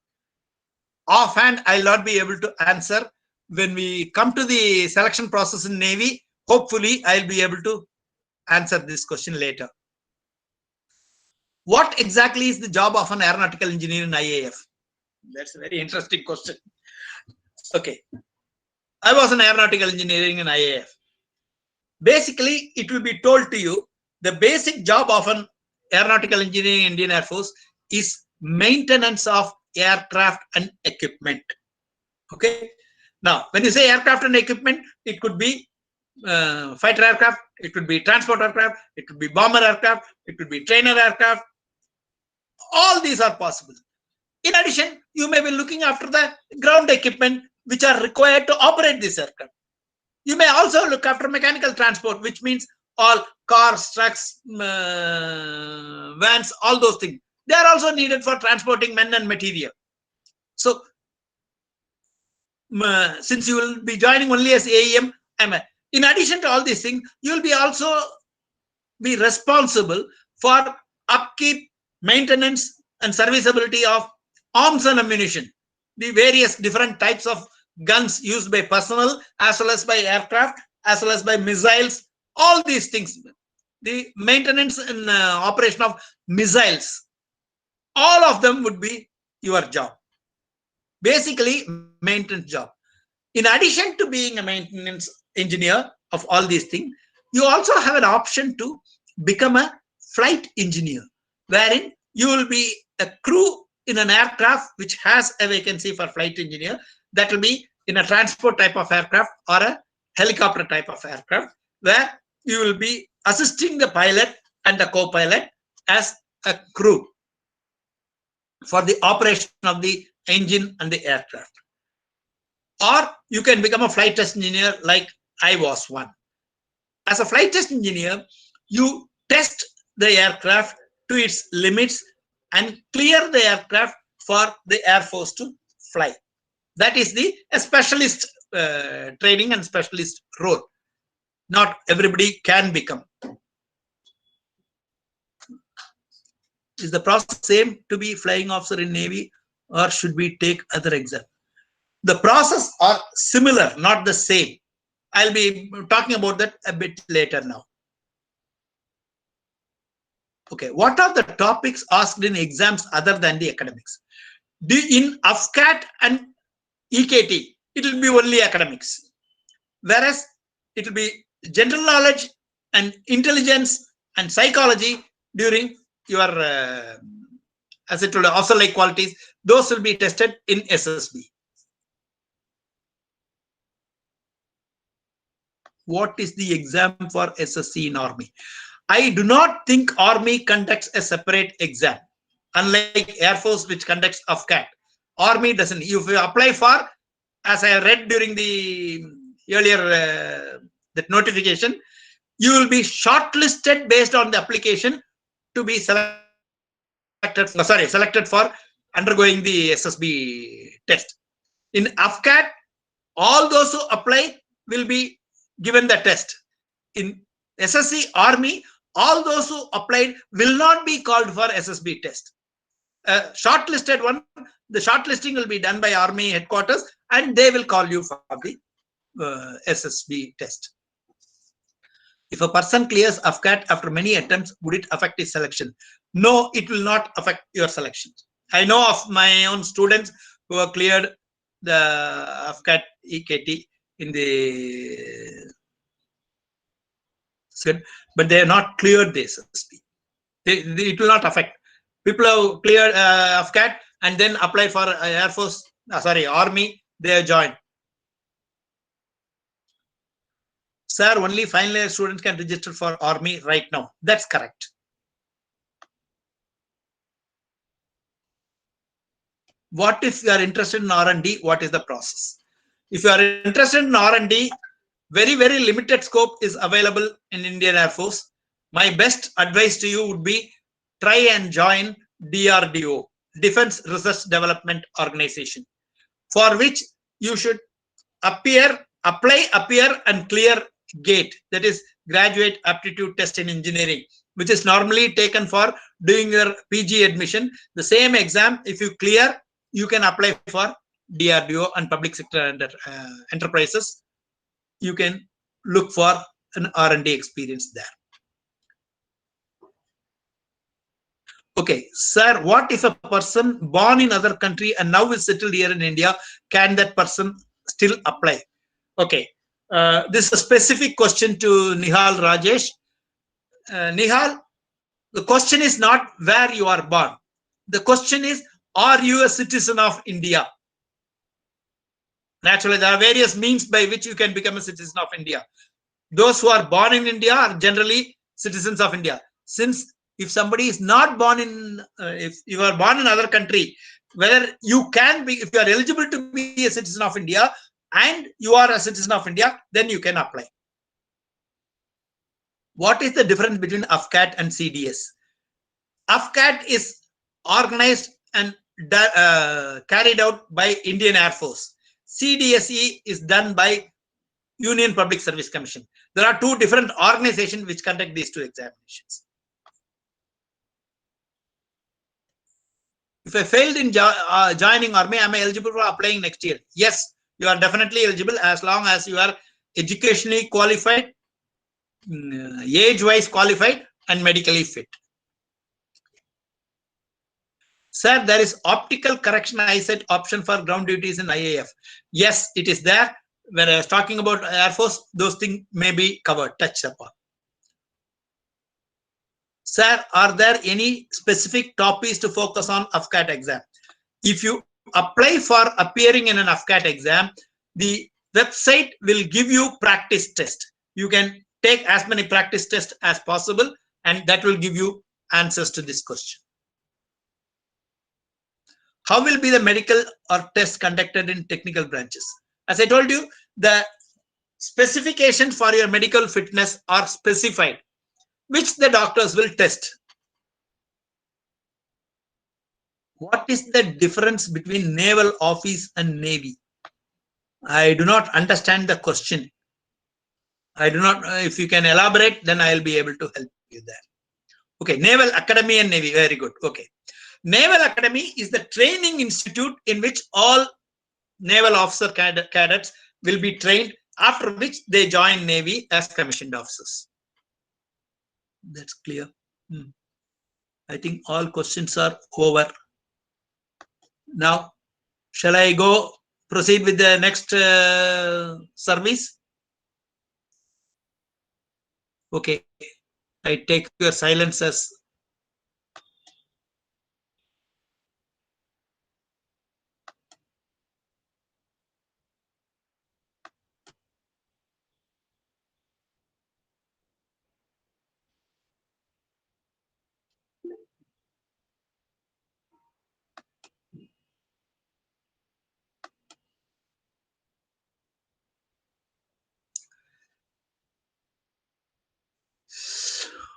Offhand, I'll not be able to answer. When we come to the selection process in Navy, hopefully I'll be able to answer this question later. What exactly is the job of an aeronautical engineer in IAF? That's a very interesting question. Okay. I was an aeronautical engineering in IAF. Basically, it will be told to you, the basic job of an aeronautical engineering in Indian Air Force is maintenance of aircraft and equipment. Okay. Now, when you say aircraft and equipment, it could be fighter aircraft, it could be transport aircraft, it could be bomber aircraft, it could be trainer aircraft. All these are possible. In addition, you may be looking after the ground equipment which are required to operate this aircraft. You may also look after mechanical transport, which means all cars, trucks, vans, all those things. They are also needed for transporting men and material. So, since you will be joining only as AEM, in addition to all these things, you will be also be responsible for upkeep, maintenance, and serviceability of arms and ammunition, the various different types of guns used by personnel, as well as by aircraft, as well as by missiles, all these things. The maintenance and operation of missiles, all of them would be your job. Basically, maintenance job. In addition to being a maintenance engineer of all these things, you also have an option to become a flight engineer, wherein you will be a crew in an aircraft which has a vacancy for flight engineer. That will be in a transport type of aircraft or a helicopter type of aircraft, where you will be assisting the pilot and the co-pilot as a crew for the operation of the engine and the aircraft. Or you can become a flight test engineer like I was one. As a flight test engineer, you test the aircraft to its limits and clear the aircraft for the Air Force to fly. That is a specialist training and specialist role. Not everybody can become. Is the process same to be flying officer in Navy, or should we take other exam? The process are similar, not the same. I'll be talking about that a bit later now. Okay, what are the topics asked in exams other than the academics? In AFCAT and EKT, it will be only academics. Whereas it will be general knowledge and intelligence and psychology during your, as I told you, officer-like qualities. Those will be tested in SSB. What is the exam for SSC in Army? I do not think Army conducts a separate exam, unlike Air Force, which conducts AFCAT. Army doesn't. If you apply for, as I read during the earlier that notification, you will be shortlisted based on the application to be selected for undergoing the SSB test. In AFCAT, all those who apply will be given the test. In SSC Army, all those who applied will not be called for SSB test. Shortlisted one, the shortlisting will be done by Army headquarters, and they will call you for the SSB test. If a person clears AFCAT after many attempts, would it affect his selection? No, it will not affect your selection. I know of my own students who have cleared the AFCAT EKT in the but they are not cleared the SSB. It will not affect. People have cleared AFCAT and then apply for Air Force, Army, they have joined. Sir, only final year students can register for Army right now. That's correct. What if you are interested in R&D? What is the process? If you are interested in R&D, very, very limited scope is available in Indian Air Force. My best advice to you would be try and join DRDO, Defense Research Development Organization, for which you should apply, appear and clear GATE, that is Graduate Aptitude Test in Engineering, which is normally taken for doing your PG admission. The same exam, if you clear, you can apply for DRDO and public sector enterprises. You can look for an R&D experience there. Okay, sir, what if a person born in other country and now is settled here in India, can that person still apply? Okay, this is a specific question to Nihal Rajesh. Nihal, the question is not where you are born. The question is, are you a citizen of India? Naturally, there are various means by which you can become a citizen of India. Those who are born in India are generally citizens of India. Since if somebody is not born in, if you are born in another country, whether you can be, if you are eligible to be a citizen of India and you are a citizen of India, then you can apply. What is the difference between AFCAT and CDS? AFCAT is organized and carried out by Indian Air Force. CDSE is done by Union Public Service Commission. There are two different organizations which conduct these two examinations. If I failed in joining Army, am I eligible for applying next year? Yes, you are definitely eligible as long as you are educationally qualified, age-wise qualified, and medically fit. Sir, there is optical correction eyesight option for ground duties in IAF. Yes, it is there. When I was talking about Air Force, those things may be covered, touched upon. Sir, are there any specific topics to focus on AFCAT exam? If you apply for appearing in an AFCAT exam, the website will give you practice test. You can take as many practice tests as possible, and that will give you answers to this question. How will be the medical or test conducted in technical branches? As I told you, the specifications for your medical fitness are specified, which the doctors will test. What is the difference between naval office and navy? I do not understand the question. I do not, if you can elaborate, then I'll be able to help you there. Okay, Naval Academy and Navy, very good. Okay. Naval Academy is the training institute in which all naval officer cadets will be trained, after which they join Navy as commissioned officers. That's clear. I think all questions are over. Now, shall I go proceed with the next service? Okay, I take your silence as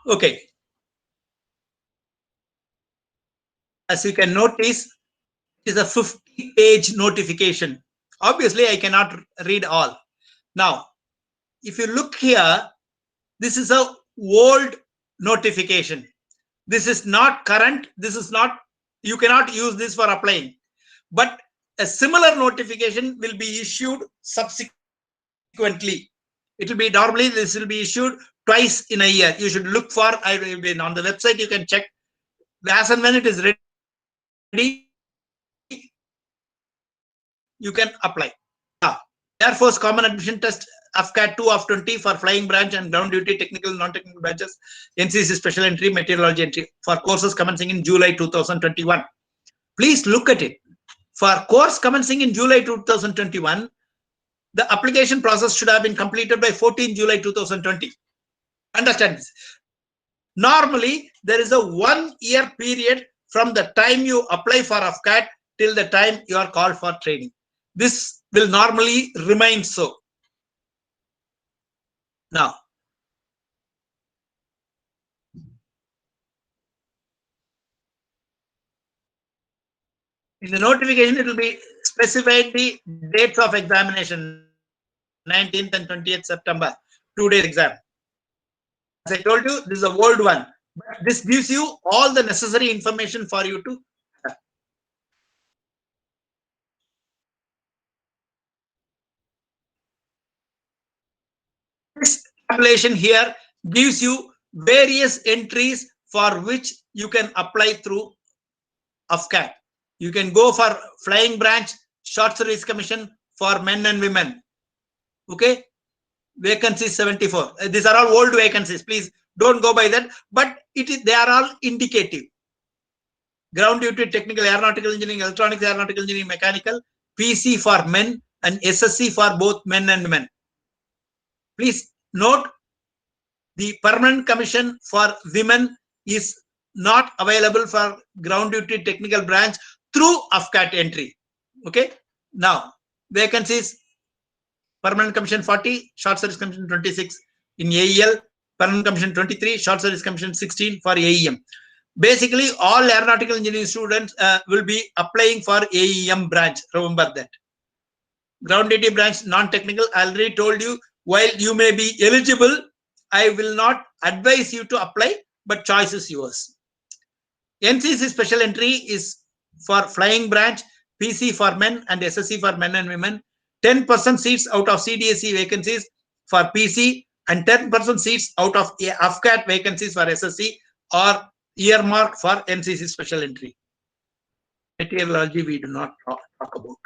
okay. As you can notice, it is a 50-page notification. Obviously, I cannot read all. Now, if you look here, this is a old notification. This is not current. This is not, you cannot use this for applying. But a similar notification will be issued subsequently. It will be normally, this will be issued twice in a year. You should look for, on the website, you can check as and when it is ready, you can apply. Air Force Common Admission Test AFCAT 2 of 20 for flying branch and ground duty technical non-technical branches, NCC special entry, meteorology entry for courses commencing in July 2021. Please look at it. For course commencing in July 2021, the application process should have been completed by 14 July 2020. Understand this. Normally, there is a 1 year period from the time you apply for AFCAT till the time you are called for training. This will normally remain so. Now, in the notification, it will be specified the dates of examination, 19th and 20th September, 2 days exam. As I told you, this is a old one. But this gives you all the necessary information for you to. This tabulation here gives you various entries for which you can apply through AFCAT. You can go for flying branch, short service commission for men and women. Okay, vacancies 74. These are all old vacancies. Please don't go by that. But they are all indicative. Ground duty, technical, aeronautical engineering, electronics, aeronautical engineering, mechanical, PC for men and SSC for both men and women. Please note, the permanent commission for women is not available for ground duty technical branch through AFCAT entry. Okay. Now, vacancies, permanent commission 40, short service commission 26 in AEL, permanent commission 23, short service commission 16 for AEM. Basically, all aeronautical engineering students will be applying for AEM branch. Remember that. Ground duty branch, non-technical, I already told you, while you may be eligible, I will not advise you to apply, but choice is yours. NCC special entry is for flying branch, PC for men and SSC for men and women. 10% seats out of CDSE vacancies for PC and 10% seats out of AFCAT vacancies for SSC are earmarked for NCC special entry. Meteorology we do not talk about.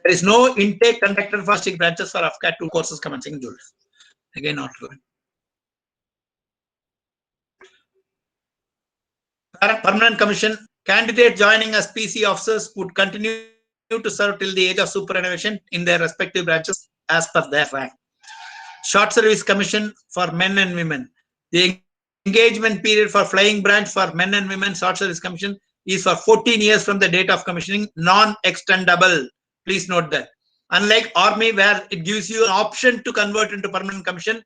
There is no intake conducted for stick branches for AFCAT 2 courses commencing in July. Again, not good. Permanent commission, candidate joining as PC officers would continue to serve till the age of superannuation in their respective branches as per their rank. Short service commission for men and women. The engagement period for flying branch for men and women short service commission is for 14 years from the date of commissioning, non-extendable. Please note that. Unlike Army, where it gives you an option to convert into permanent commission,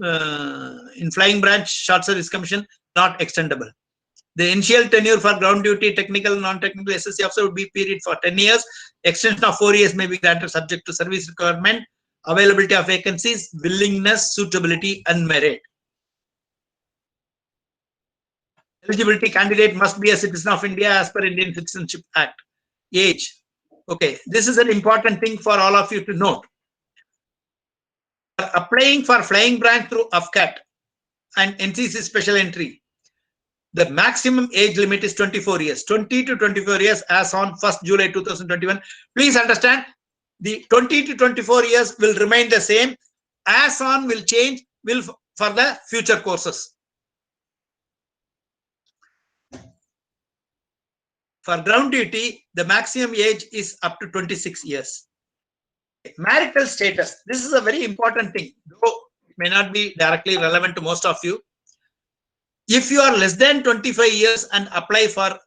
in flying branch, short service commission, not extendable. The initial tenure for ground duty, technical, non-technical SSC officer would be period for 10 years. Extension of 4 years may be granted subject to service requirement, availability of vacancies, willingness, suitability, and merit. Eligibility, candidate must be a citizen of India as per Indian Citizenship Act. Age. Okay, this is an important thing for all of you to note. Applying for flying branch through AFCAT and NCC special entry, the maximum age limit is 24 years, 20 to 24 years as on 1st July 2021. Please understand, the 20 to 24 years will remain the same. As on will change for the future courses. For ground duty, the maximum age is up to 26 years. Marital status. This is a very important thing, though it may not be directly relevant to most of you. If you are less than 25 years and apply for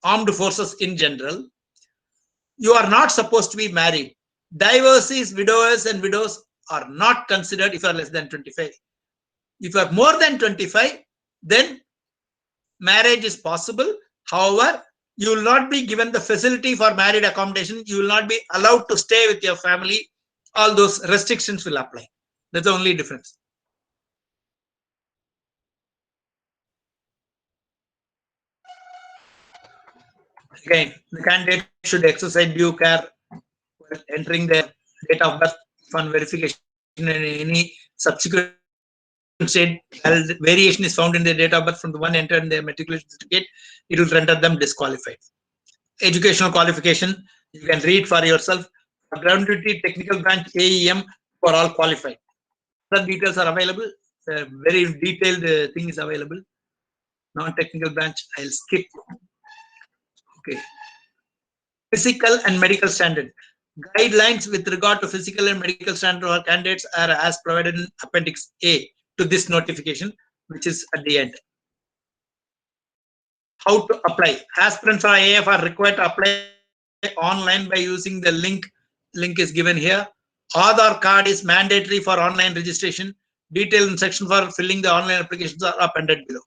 armed forces in general, you are not supposed to be married. Divorcees, widowers, and widows are not considered if you are less than 25. If you are more than 25, then marriage is possible. However, you will not be given the facility for married accommodation. You will not be allowed to stay with your family. All those restrictions will apply. That's the only difference. Again, the candidate should exercise due care while entering their date of birth, fund verification, and any subsequent state, variation is found in their date of birth from the one entered in their matriculation certificate, it will render them disqualified. Educational qualification, you can read for yourself. Ground duty technical branch AEM for all qualified. The details are available. Very detailed thing is available. Non-technical branch, I'll skip. Okay. Physical and medical standard. Guidelines with regard to physical and medical standard for candidates are as provided in Appendix A to this notification, which is at the end. How to apply? Aspirants for AF are required to apply online by using the link. Link is given here. Aadhaar card is mandatory for online registration. Detailed instruction for filling the online applications are appended below.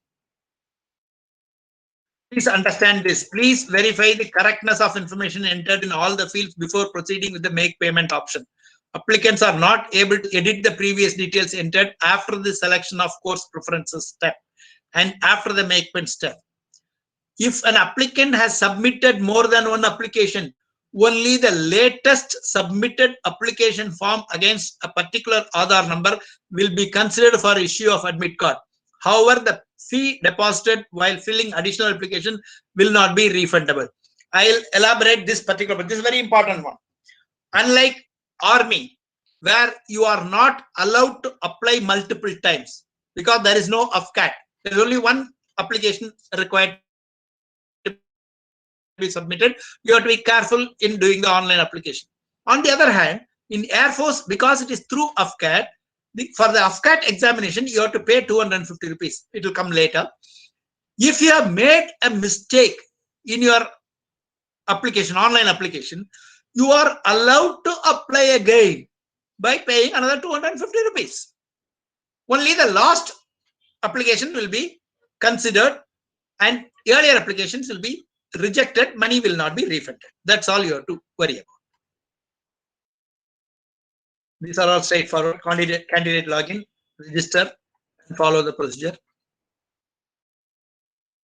Please understand this. Please verify the correctness of information entered in all the fields before proceeding with the make payment option. Applicants are not able to edit the previous details entered after the selection of course preferences step and after the make payment step. If an applicant has submitted more than one application, only the latest submitted application form against a particular Aadhaar number will be considered for issue of admit card. However, the fee deposited while filling additional application will not be refundable. I'll elaborate this particular, but this is a very important one. Unlike Army, where you are not allowed to apply multiple times because there is no AFCAT. There is only one application required to be submitted. You have to be careful in doing the online application. On the other hand, in Air Force, because it is through AFCAT, for the AFCAT examination, you have to pay 250 rupees. It will come later. If you have made a mistake in your application, online application, you are allowed to apply again by paying another 250 rupees. Only the last application will be considered and earlier applications will be rejected. Money will not be refunded. That's all you have to worry about. These are all straightforward. Candidate login, register, and follow the procedure.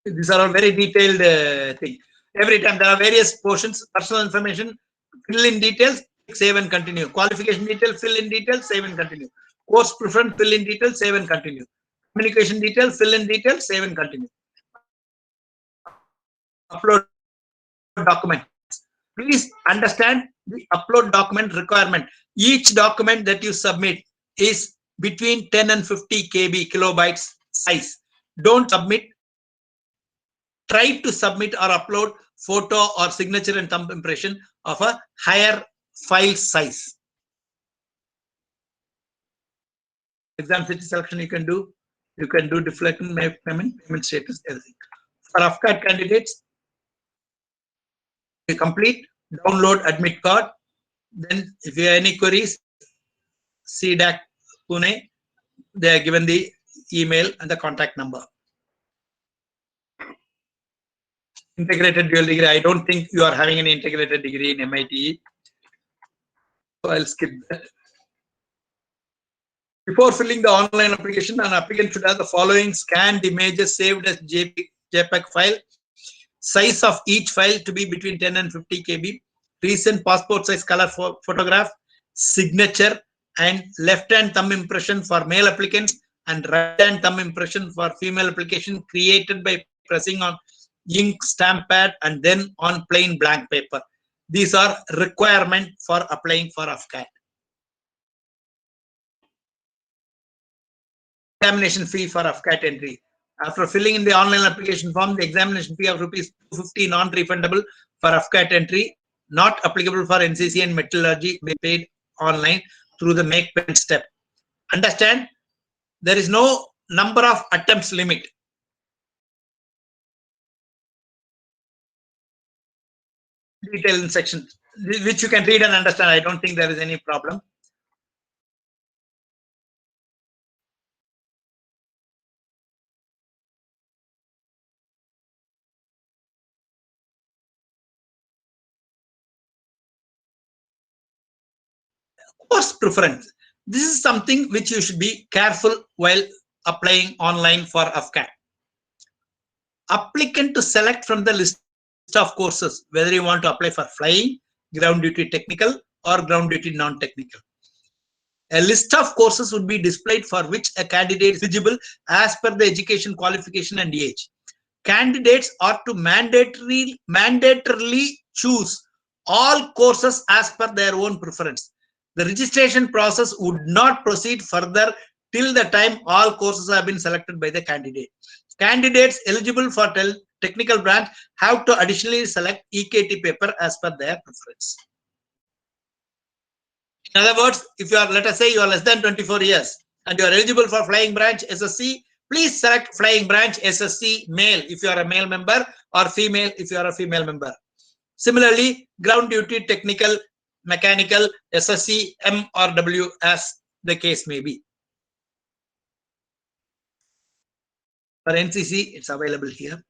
These are all very detailed things. Every time there are various portions, personal information, fill in details, save and continue. Qualification detail, fill in details, save and continue. Course preference, fill in details, save and continue. Communication details, fill in details, save and continue. Upload document. Please understand the upload document requirement. Each document that you submit is between 10 and 50 kilobytes size. Don't submit. Try to submit or upload photo or signature and thumb impression of a higher file size. Exam city selection you can do deflection, payment status, everything. For AFCAT candidates, you complete, download admit card. Then if you have any queries, CDAC Pune, they are given the email and the contact number. Integrated dual degree. I don't think you are having any integrated degree in MITE. So I'll skip that. Before filling the online application, an applicant should have the following scanned images saved as JPEG file. Size of each file to be between 10 and 50 KB. Recent passport size color photograph, signature, and left hand thumb impression for male applicants and right hand thumb impression for female application created by pressing on ink stamp pad and then on plain blank paper. These are requirement for applying for AFCAT. Examination fee for AFCAT entry. After filling in the online application form, the examination fee of rupees 250 non-refundable for AFCAT entry, not applicable for NCC and metallurgy, be paid online through the make payment step. Understand, there is no number of attempts limit. Detail in section, which you can read and understand. I don't think there is any problem. Course preference. This is something which you should be careful while applying online for AFCAT. Applicant to select from the list of courses, whether you want to apply for flying, ground duty technical, or ground duty non-technical. A list of courses would be displayed for which a candidate is eligible as per the education qualification and age. Candidates are to mandatorily choose all courses as per their own preference. The registration process would not proceed further till the time all courses have been selected by the candidate. Candidates eligible for technical branch have to additionally select EKT paper as per their preference. In other words, if you are, let us say you are less than 24 years and you are eligible for flying branch SSC, please select flying branch SSC male if you are a male member, or female if you are a female member. Similarly, ground duty, technical, mechanical, SSC, M or W as the case may be. For NCC, it's available here.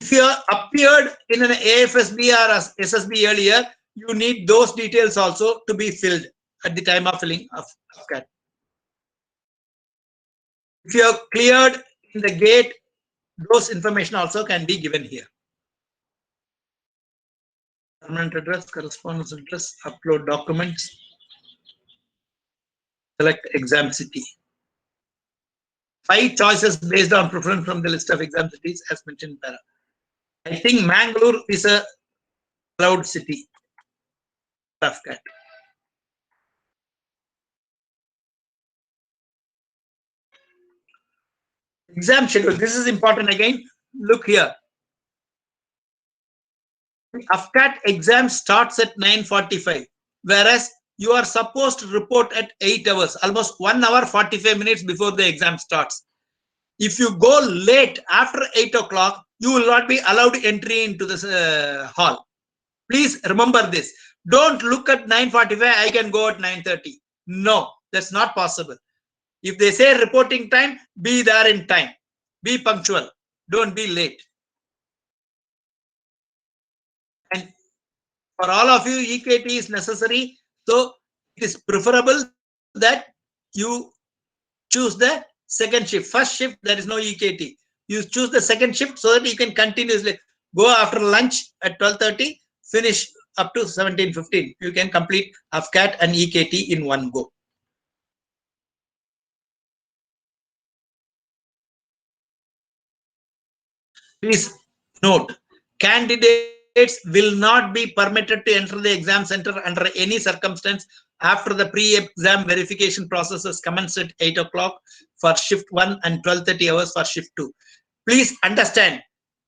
If you appeared in an AFSB or SSB earlier, you need those details also to be filled at the time of filling of CAT. If you are cleared in the gate, those information also can be given here. Permanent address, correspondence address, upload documents, select exam city. 5 choices based on preference from the list of exam cities as mentioned in para. I think Mangalore is a cloud city. Exam schedule. This is important again. Look here. AFCAT exam starts at 9:45, whereas you are supposed to report at 8 hours, almost 1 hour 45 minutes before the exam starts. If you go late after 8 o'clock, you will not be allowed entry into this hall. Please remember this. Don't look at 9:45, I can go at 9:30. No, that's not possible. If they say reporting time, be there in time. Be punctual. Don't be late. And for all of you, EKT is necessary. So it is preferable that you choose the second shift. First shift, there is no EKT. You choose the second shift so that you can continuously go after lunch at 12:30, finish up to 17:15. You can complete AFCAT and EKT in one go. Please note, candidates will not be permitted to enter the exam center under any circumstance after the pre-exam verification process has commenced at 8 o'clock for shift 1 and 12:30 hours for shift 2. Please understand,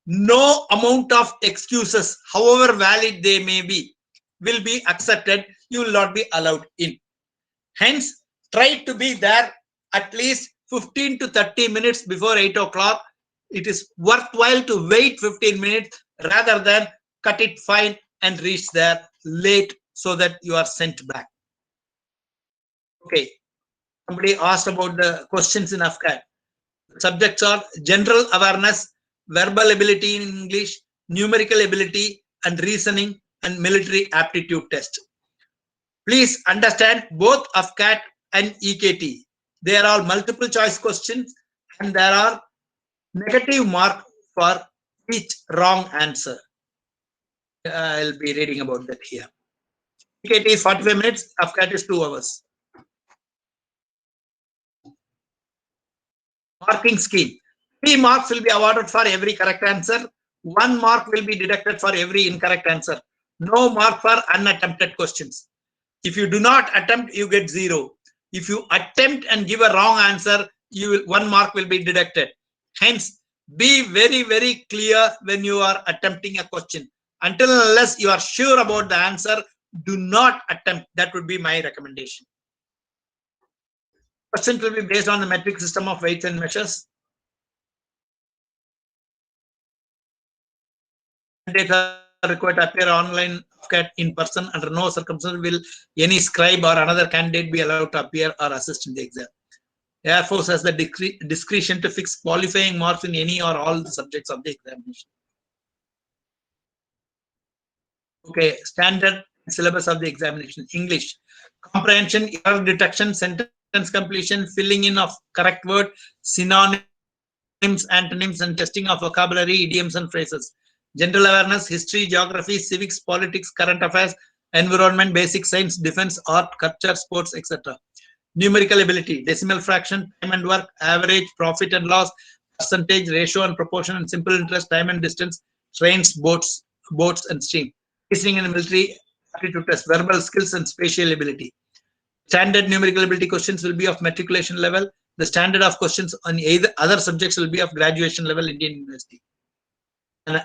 no amount of excuses, however valid they may be, will be accepted. You will not be allowed in. Hence, try to be there at least 15 to 30 minutes before 8 o'clock. It is worthwhile to wait 15 minutes rather than cut it fine and reach there late so that you are sent back. Okay. Somebody asked about the questions in AFCAT. Subjects are general awareness, verbal ability in English, numerical ability, and reasoning and military aptitude test. Please understand both AFCAT and EKT. They are all multiple choice questions and there are negative mark for each wrong answer. I'll be reading about that here. EKT is 45 minutes, AFCAT is 2 hours. Marking scheme. 3 marks will be awarded for every correct answer. 1 mark will be deducted for every incorrect answer. No mark for unattempted questions. If you do not attempt, you get 0. If you attempt and give a wrong answer, 1 mark will be deducted. Hence, be very, very clear when you are attempting a question. Until and unless you are sure about the answer, do not attempt. That would be my recommendation. Questions will be based on the metric system of weights and measures. Candidates are required to appear online in person. Under no circumstances will any scribe or another candidate be allowed to appear or assist in the exam. Air Force has the discretion to fix qualifying marks in any or all the subjects of the examination. Okay, standard syllabus of the examination. English, comprehension, error detection, sentence completion, filling in of correct word, synonyms, antonyms, and testing of vocabulary, idioms, and phrases. General awareness, history, geography, civics, politics, current affairs, environment, basic science, defense, art, culture, sports, etc. Numerical ability, decimal fraction, time and work, average, profit and loss, percentage, ratio and proportion, and simple interest, time and distance, trains, boats and steam. Reasoning and military aptitude test, verbal skills and spatial ability. Standard numerical ability questions will be of matriculation level. The standard of questions on either other subjects will be of graduation level, Indian University. An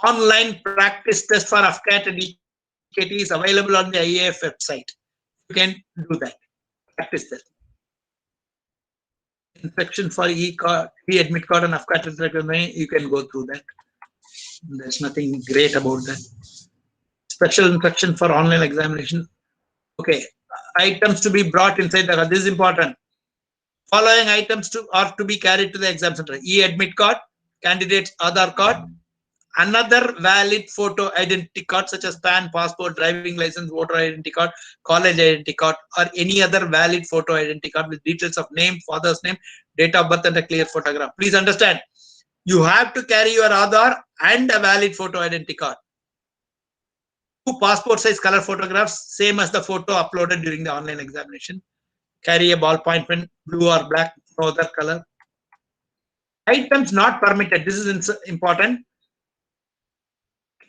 online practice test for AFCAT and EKT is available on the IAF website. You can do that. Practice test. Inspection for e-admit card and AFCAT, you can go through that. There's nothing great about that. Special instruction for online examination. Okay, items to be brought inside the. This is important. Following items are to be carried to the exam center: e-admit card, candidate's Aadhaar card, another valid photo identity card such as PAN, passport, driving license, voter identity card, college identity card, or any other valid photo identity card with details of name, father's name, date of birth, and a clear photograph. Please understand, you have to carry your Aadhaar and a valid photo identity card. 2 passport size color photographs, same as the photo uploaded during the online examination. Carry a ballpoint pen, blue or black, no other color. Items not permitted. This is important.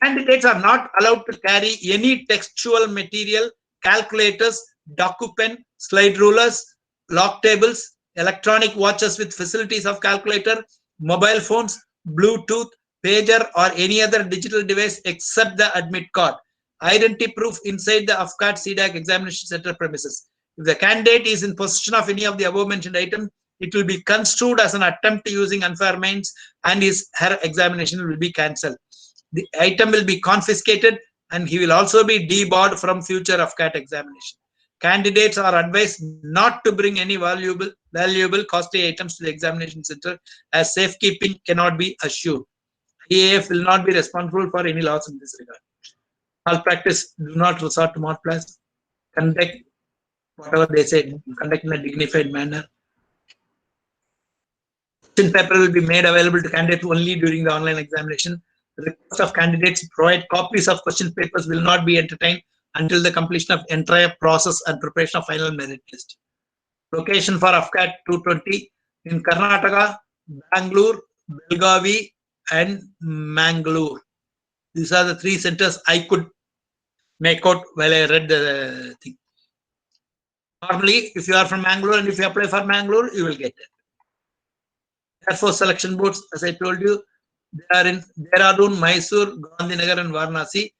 Candidates are not allowed to carry any textual material, calculators, DocuPen, slide rulers, log tables, electronic watches with facilities of calculator, mobile phones, Bluetooth, pager, or any other digital device except the admit card. Identity proof inside the AFCAT CDAC examination center premises. If the candidate is in possession of any of the above mentioned items, it will be construed as an attempt using unfair means, and her examination will be cancelled. The item will be confiscated, and he will also be debarred from future AFCAT examination. Candidates are advised not to bring any valuable, costly items to the examination center, as safekeeping cannot be assured. EAF will not be responsible for any loss in this regard. Malpractice, do not resort to malpractice. Conduct whatever they say, conduct in a dignified manner. Question paper will be made available to candidates only during the online examination. The request of candidates to provide copies of question papers will not be entertained until the completion of entire process and preparation of final merit list. Location for AFCAT 220 in Karnataka, Bangalore, Belgavi, and Mangalore. These are the 3 centers I could make out while I read the thing. Normally, if you are from Mangalore and if you apply for Mangalore, you will get it. Air Force selection boards, as I told you, they are in Dehradun, Mysore, Gandhinagar, and Varanasi.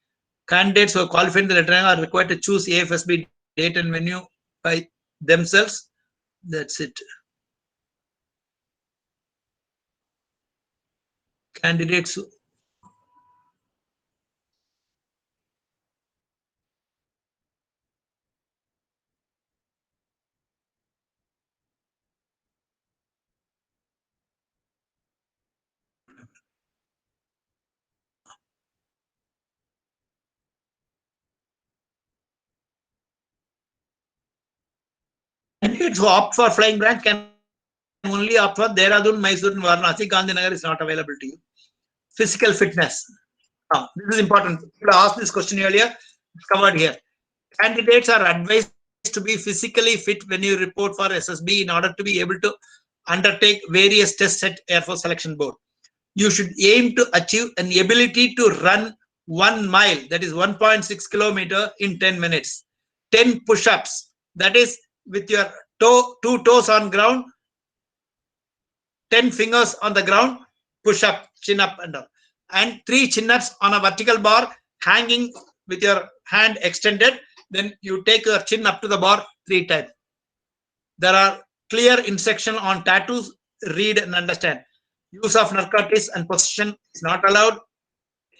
Candidates who are qualified in the lettering are required to choose AFSB date and venue by themselves. That's it. Candidates. Candidates who opt for flying branch can only opt for Dehradun, Mysore, and Varanasi. Gandhinagar is not available to you. Physical fitness. Now, this is important. People asked this question earlier. It's covered here. Candidates are advised to be physically fit when you report for SSB in order to be able to undertake various tests at Air Force Selection Board. You should aim to achieve an ability to run 1 mile, that is 1.6 kilometer in 10 minutes. 10 push-ups, that is with your 2 toes on ground, 10 fingers on the ground, push up, chin up and down, and 3 chin-ups on a vertical bar hanging with your hand extended. Then you take your chin up to the bar 3 times. There are clear instructions on tattoos. Read and understand. Use of narcotics and possession is not allowed.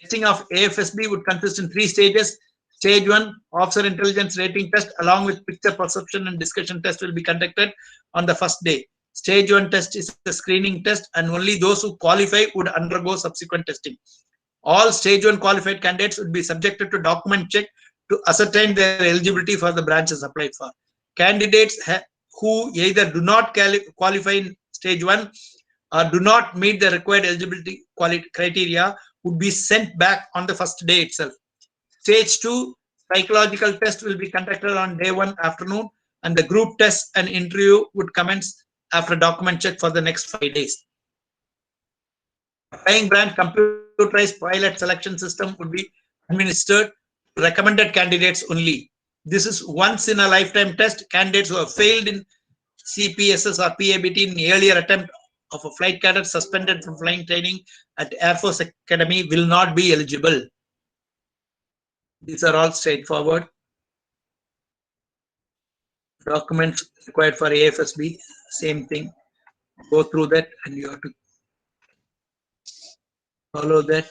Testing of AFSB would consist in 3 stages. Stage 1, officer intelligence rating test along with picture perception and discussion test will be conducted on the first day. Stage 1 test is a screening test, and only those who qualify would undergo subsequent testing. All stage 1 qualified candidates would be subjected to document check to ascertain their eligibility for the branches applied for. Candidates who either do not qualify in stage 1 or do not meet the required eligibility criteria would be sent back on the first day itself. Stage 2, Psychological test will be conducted on day 1 afternoon, and the group test and interview would commence after document check for the next 5 days. Flying branch computerized pilot selection system would be administered to recommended candidates only. This is once in a lifetime test. Candidates who have failed in CPSS or PABT in the earlier attempt of a flight cadet suspended from flying training at Air Force Academy will not be eligible. These are all straightforward. Documents required for AFSB, same thing. Go through that and you have to follow that.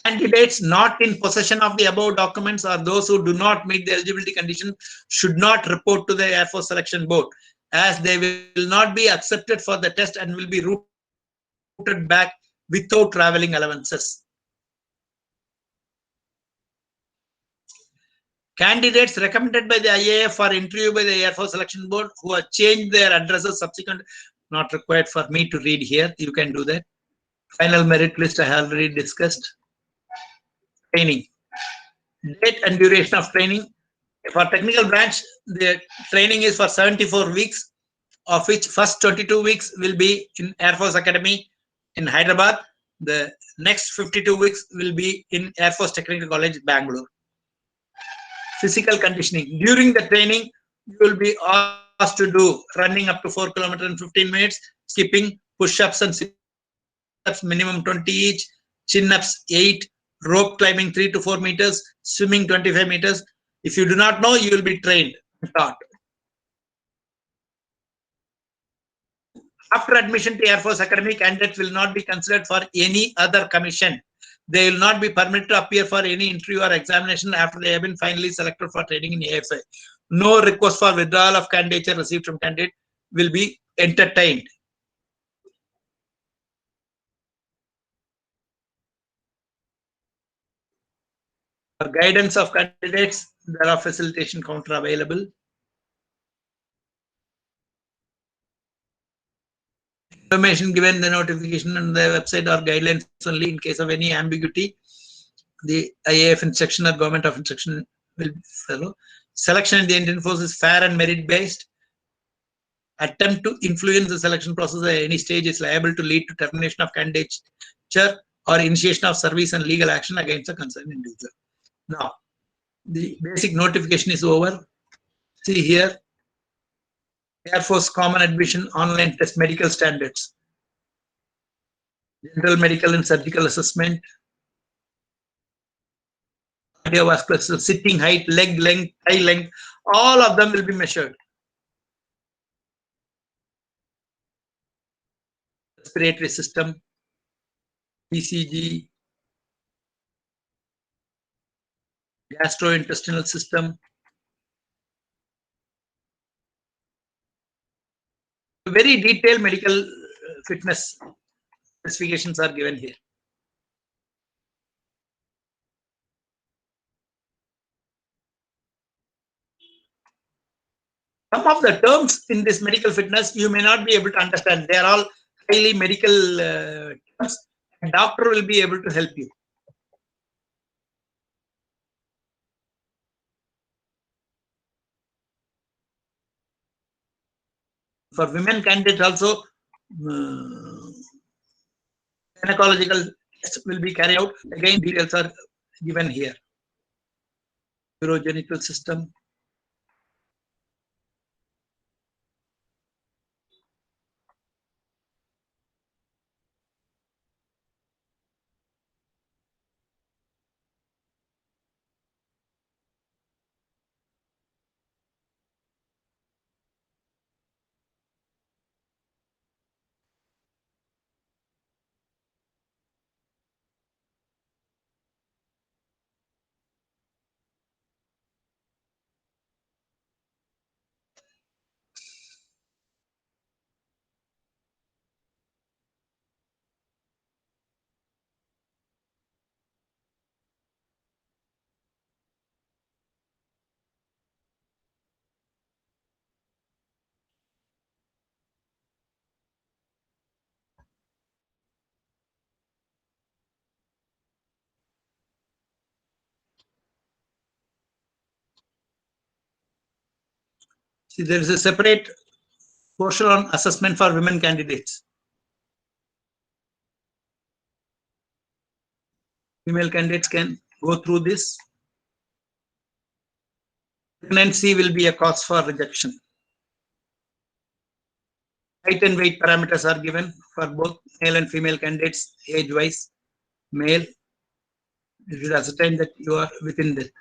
Candidates not in possession of the above documents or those who do not meet the eligibility condition should not report to the Air Force Selection Board, as they will not be accepted for the test and will be routed back without traveling allowances. Candidates recommended by the IAF for interview by the Air Force Selection Board who have changed their addresses subsequent, not required for me to read here, you can do that. Final merit list I have already discussed. Training. Date and duration of training. For technical branch, the training is for 74 weeks, of which first 22 weeks will be in Air Force Academy in Hyderabad. The next 52 weeks will be in Air Force Technical College, Bangalore. Physical conditioning. During the training, you will be asked to do running up to 4 kilometers in 15 minutes, skipping, push-ups and sit-ups minimum 20 each, chin-ups 8, rope climbing 3 to 4 meters, swimming 25 meters. If you do not know, you will be trained and taught. After admission to Air Force Academy, candidates will not be considered for any other commission. They will not be permitted to appear for any interview or examination after they have been finally selected for training in AFI. No request for withdrawal of candidature received from candidate will be entertained. For guidance of candidates, there are facilitation counter available. Information given in the notification on the website or guidelines only. In case of any ambiguity, the IAF instruction or government of instruction will follow. Selection in the Indian Force is fair and merit based. Attempt to influence the selection process at any stage is liable to lead to termination of candidature or initiation of service and legal action against a concerned individual. Now, the basic notification is over. See here, Air Force Common Admission Online Test Medical Standards. General medical and surgical assessment. Cardiovascular, sitting height, leg length, thigh length, all of them will be measured. Respiratory system, ECG, gastrointestinal system. Very detailed medical fitness specifications are given here. Some of the terms in this medical fitness you may not be able to understand. They are all highly medical terms. A doctor will be able to help you. For women candidates also, gynecological tests will be carried out. Again, details are given here. Urogenital system. See, there is a separate portion on assessment for women candidates. Female candidates can go through this. Pregnancy will be a cause for rejection. Height and weight parameters are given for both male and female candidates, age-wise. Male, you should ascertain that you are within that.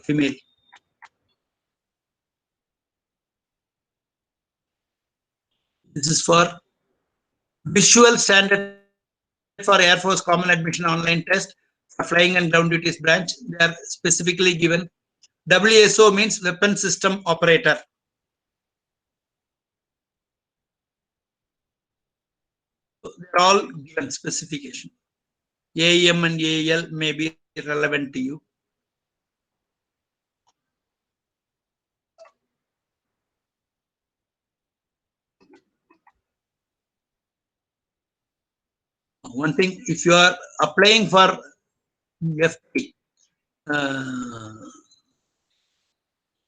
Female. This is for visual standard for Air Force Common Admission Online Test for Flying and Ground Duties branch. They are specifically given. WSO means Weapon System Operator. They're all given specification. AEM and AEL may be relevant to you. One thing, if you are applying for FP,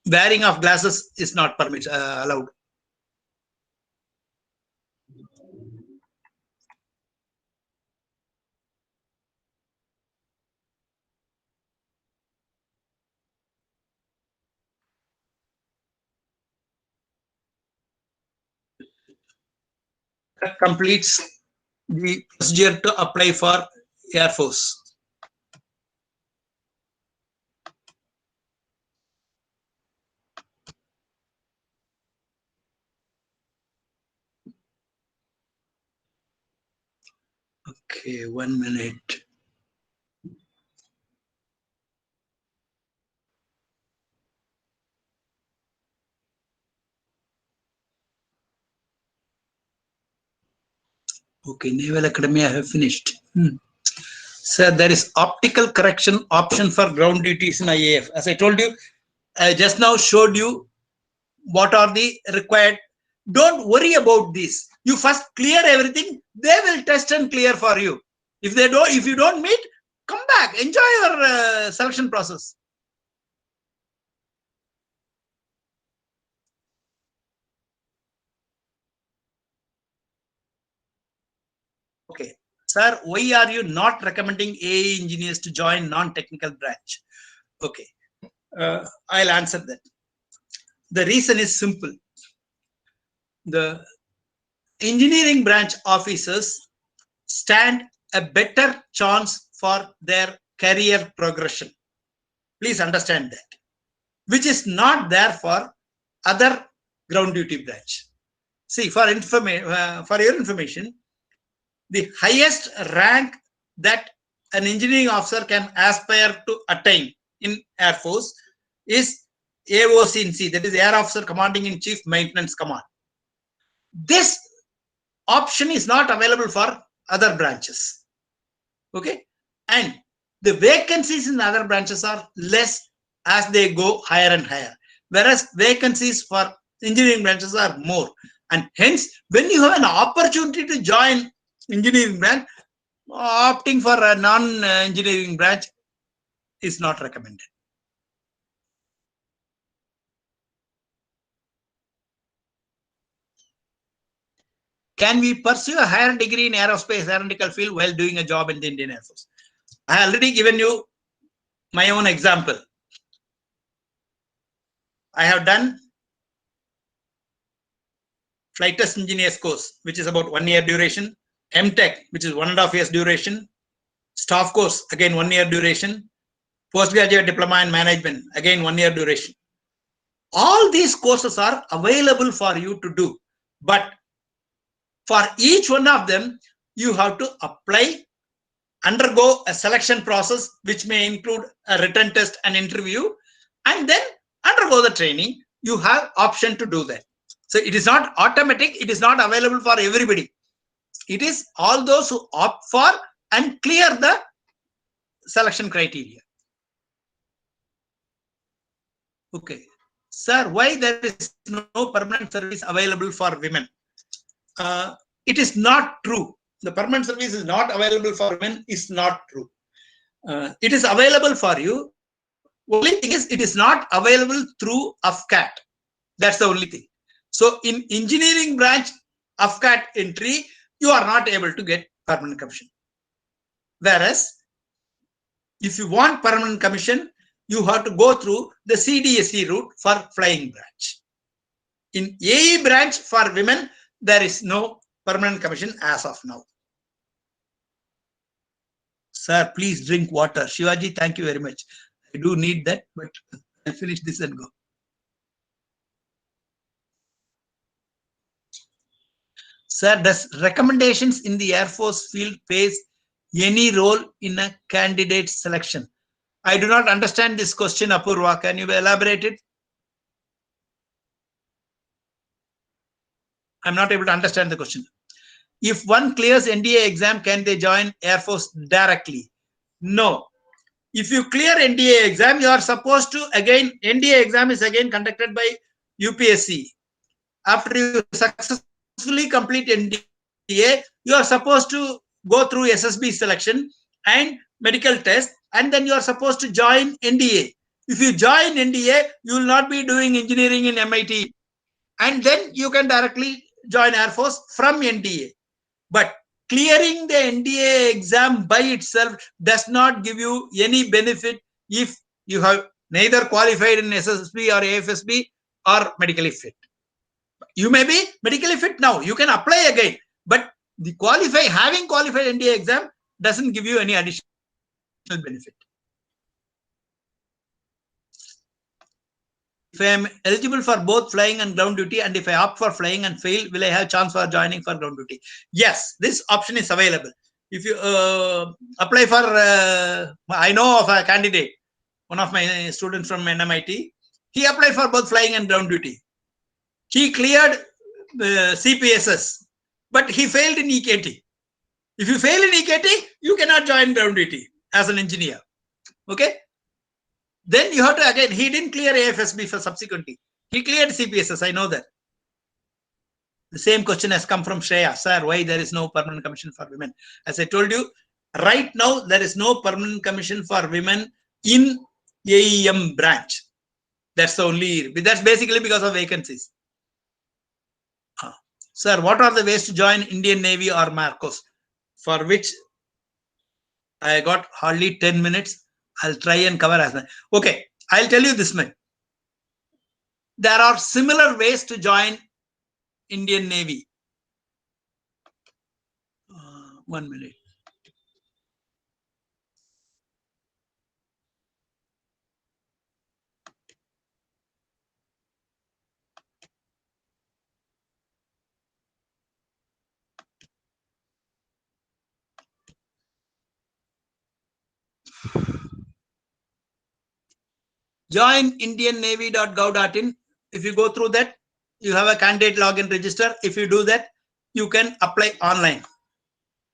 wearing of glasses is not permitted, allowed. That completes the procedure to apply for Air Force. Okay, 1 minute. Okay, Naval Academy, I have finished. Sir, there is optical correction option for ground duties in IAF. As I told you, I just now showed you what are the required. Don't worry about this. You first clear everything. They will test and clear for you. If they don't, if you don't meet, come back. Enjoy your selection process. Okay, sir, why are you not recommending AA engineers to join non-technical branch? Okay, I'll answer that. The reason is simple. The engineering branch officers stand a better chance for their career progression. Please understand that, which is not there for other ground duty branch. See, for your information, the highest rank that an engineering officer can aspire to attain in Air Force is AOC, that is Air Officer Commanding in Chief Maintenance Command. This option is not available for other branches. Okay, and the vacancies in other branches are less as they go higher and higher, whereas vacancies for engineering branches are more. And hence, when you have an opportunity to join engineering branch, opting for a non-engineering branch is not recommended. Can we pursue a higher degree in aerospace aeronautical field while doing a job in the Indian Air Force? I have already given you my own example. I have done flight test engineers course, which is about 1 year duration, MTech, which is 1.5 years duration, staff course, again 1 year duration, postgraduate diploma in management, again 1 year duration. All these courses are available for you to do, but for each one of them, you have to apply, undergo a selection process, which may include a written test and interview, and then undergo the training. You have option to do that. So it is not automatic. It is not available for everybody. It is all those who opt for and clear the selection criteria. Okay. Sir, why there is no permanent service available for women? It is not true. The permanent service is not available for women is not true. It is available for you Only thing is, it is not available through AFCAT. That's the only thing. So in engineering branch AFCAT entry, you are not able to get permanent commission. Whereas if you want permanent commission, you have to go through the CDSE route for flying branch. In AE branch for women, there is no permanent commission as of now. Sir, please drink water. Shivaji, thank you very much. I do need that, but I'll finish this and go. Sir, does recommendations in the Air Force field plays any role in a candidate selection? I do not understand this question, Apurva. Can you elaborate it? I'm not able to understand the question. If one clears NDA exam, can they join Air Force directly? No. If you clear NDA exam, you are supposed to again, NDA exam is again conducted by UPSC. After you successfully complete NDA, you are supposed to go through SSB selection and medical test, and then you are supposed to join NDA. If you join NDA, you will not be doing engineering in MITE, and then you can directly join Air Force from NDA. But clearing the NDA exam by itself does not give you any benefit if you have neither qualified in SSB or AFSB or medically fit. You may be medically fit now, you can apply again, but the having qualified NDA exam doesn't give you any additional benefit. If I am eligible for both flying and ground duty, and if I opt for flying and fail, will I have chance for joining for ground duty? Yes, this option is available. If you apply for, I know of a candidate, one of my students from NMIT, he applied for both flying and ground duty. He cleared CPSS, but he failed in EKT. If you fail in EKT, you cannot join ground duty as an engineer. Okay? Then you have to again, he didn't clear AFSB for subsequently. He cleared CPSS, I know that. The same question has come from Shreya. Sir, why there is no permanent commission for women? As I told you, right now there is no permanent commission for women in AEM branch. That's the only, that's basically because of vacancies. Sir, what are the ways to join Indian Navy or Marcos? For which I got hardly 10 minutes. I'll try and cover as much. Okay, I'll tell you this much. There are similar ways to join Indian Navy. 1 minute. Join indiannavy.gov.in. If you go through that, you have a candidate login register. If you do that, you can apply online.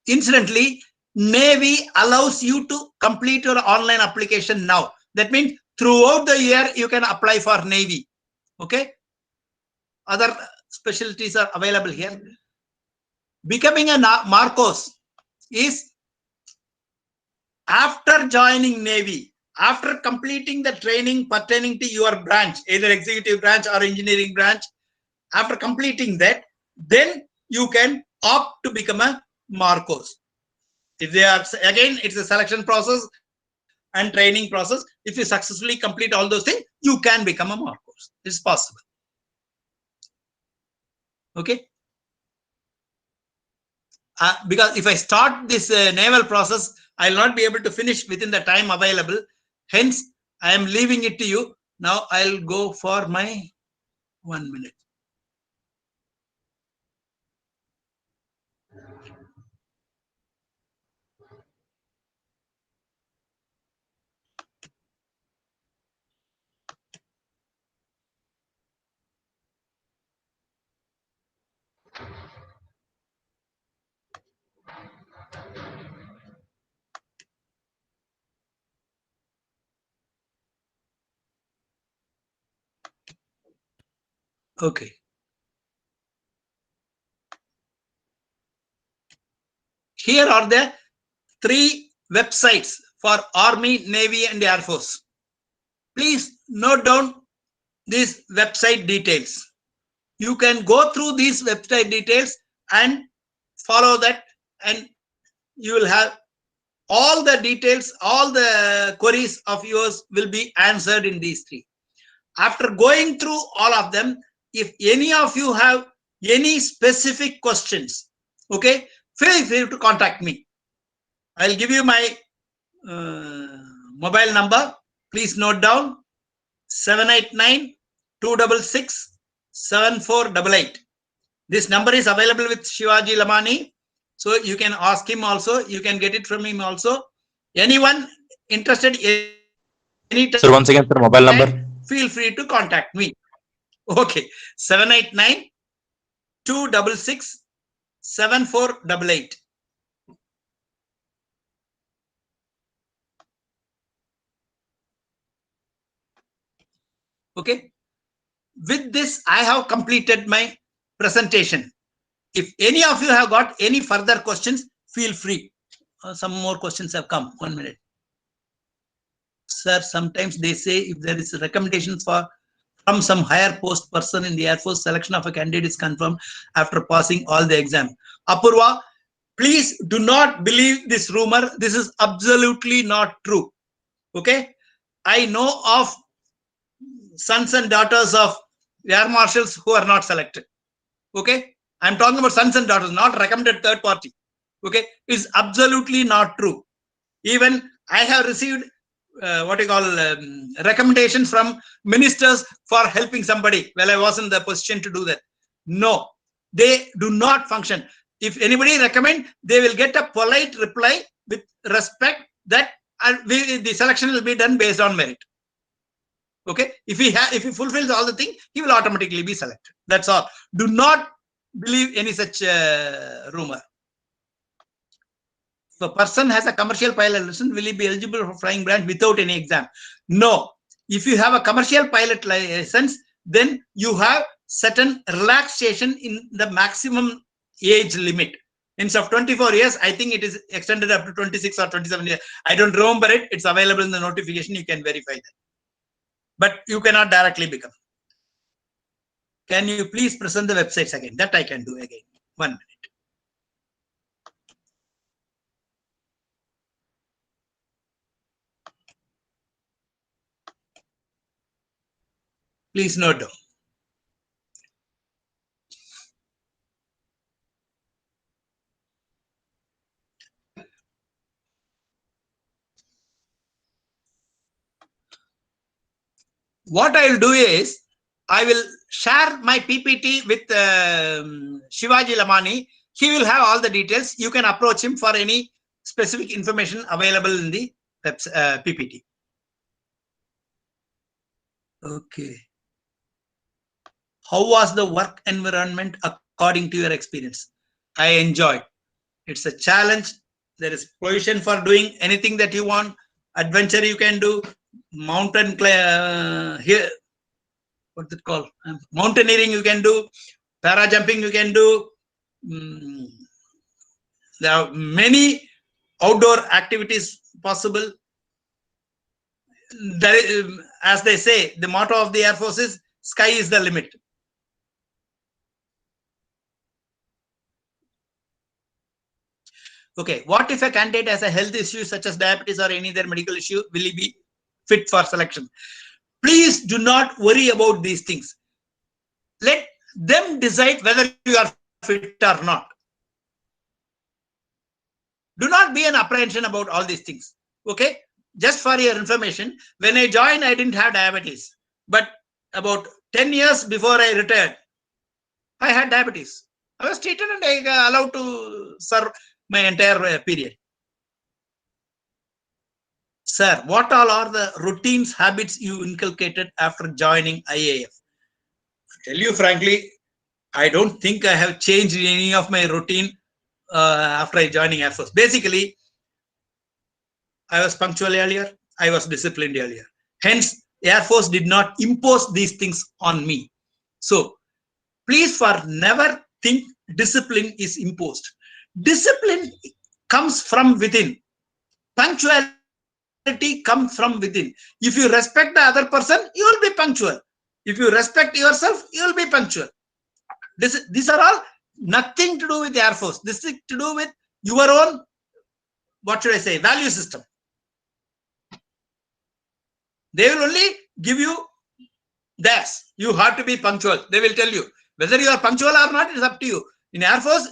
Incidentally, Navy allows you to complete your online application now. That means throughout the year, you can apply for Navy. Okay. Other specialties are available here. Becoming a Marcos is after joining Navy, after completing the training pertaining to your branch, either executive branch or engineering branch, after completing that, then you can opt to become a Marcos. If they are, again, it's a selection process and training process. If you successfully complete all those things, you can become a Marcos. It's possible. Okay. Because if I start this naval process, I'll not be able to finish within the time available. Hence, I am leaving it to you. Now I'll go for my 1 minute. Okay. Here are the 3 websites for Army, Navy, and Air Force. Please note down these website details. You can go through these website details and follow that, and you will have all the details, all the queries of yours will be answered in these three. After going through all of them, if any of you have any specific questions, okay, feel free to contact me. I'll give you my mobile number. Please note down 789-266-7488. This number is available with Shivaji Lamani. So you can ask him also. You can get it from him also. Anyone interested anytime,
Sir, once again, sir, mobile number.
feel free to contact me. Okay. 789-266-7488. Okay. With this, I have completed my presentation. If any of you have got any further questions, feel free. Some more questions have come. 1 minute. Sir, sometimes they say if there is a recommendation from some higher post person in the Air Force, selection of a candidate is confirmed after passing all the exam. Apurva, please do not believe this rumor. This is absolutely not true. Okay. I know of sons and daughters of air marshals who are not selected. Okay. I'm talking about sons and daughters, not recommended third party. Okay. It's absolutely not true. Even I have received recommendations from ministers for helping somebody. Well, I was in the position to do that. No, they do not function. If anybody recommend, they will get a polite reply with respect that the selection will be done based on merit. Okay, if he fulfills all the things, he will automatically be selected. That's all. Do not believe any such rumor. If a person has a commercial pilot license, will he be eligible for flying branch without any exam? No. If you have a commercial pilot license, then you have certain relaxation in the maximum age limit. Instead of 24 years, I think it is extended up to 26 or 27 years. I don't remember it. It's available in the notification. You can verify that. But you cannot directly become. Can you please present the websites again? That I can do again. 1 minute. Please note down. What I will do is, I will share my PPT with Shivaji Lamani. He will have all the details. You can approach him for any specific information available in the PPT. Okay. How was the work environment according to your experience? I enjoyed. It's a challenge. There is provision for doing anything that you want. Adventure you can do. Mountain here. What's it called? Mountaineering you can do. Para jumping you can do. There are many outdoor activities possible. There is, as they say, the motto of the Air Force is sky is the limit. Okay, what if a candidate has a health issue such as diabetes or any other medical issue? Will he be fit for selection? Please do not worry about these things. Let them decide whether you are fit or not. Do not be an apprehension about all these things. Okay, just for your information, when I joined, I didn't have diabetes. But about 10 years before I retired, I had diabetes. I was treated and I allowed to serve my entire period. Sir, what all are the routines, habits you inculcated after joining IAF? To tell you frankly, I don't think I have changed any of my routine after joining Air Force. Basically, I was punctual earlier. I was disciplined earlier. Hence, Air Force did not impose these things on me. So, please never think discipline is imposed. Discipline comes from within. Punctuality punctuality comes from within. If you respect the other person, you will be punctual. If you respect yourself, you will be punctual. These are all nothing to do with the Air Force. This is to do with your own, what should I say, value system. They will only give you theirs. You have to be punctual. They will tell you whether you are punctual or not. It is up to you. In Air Force,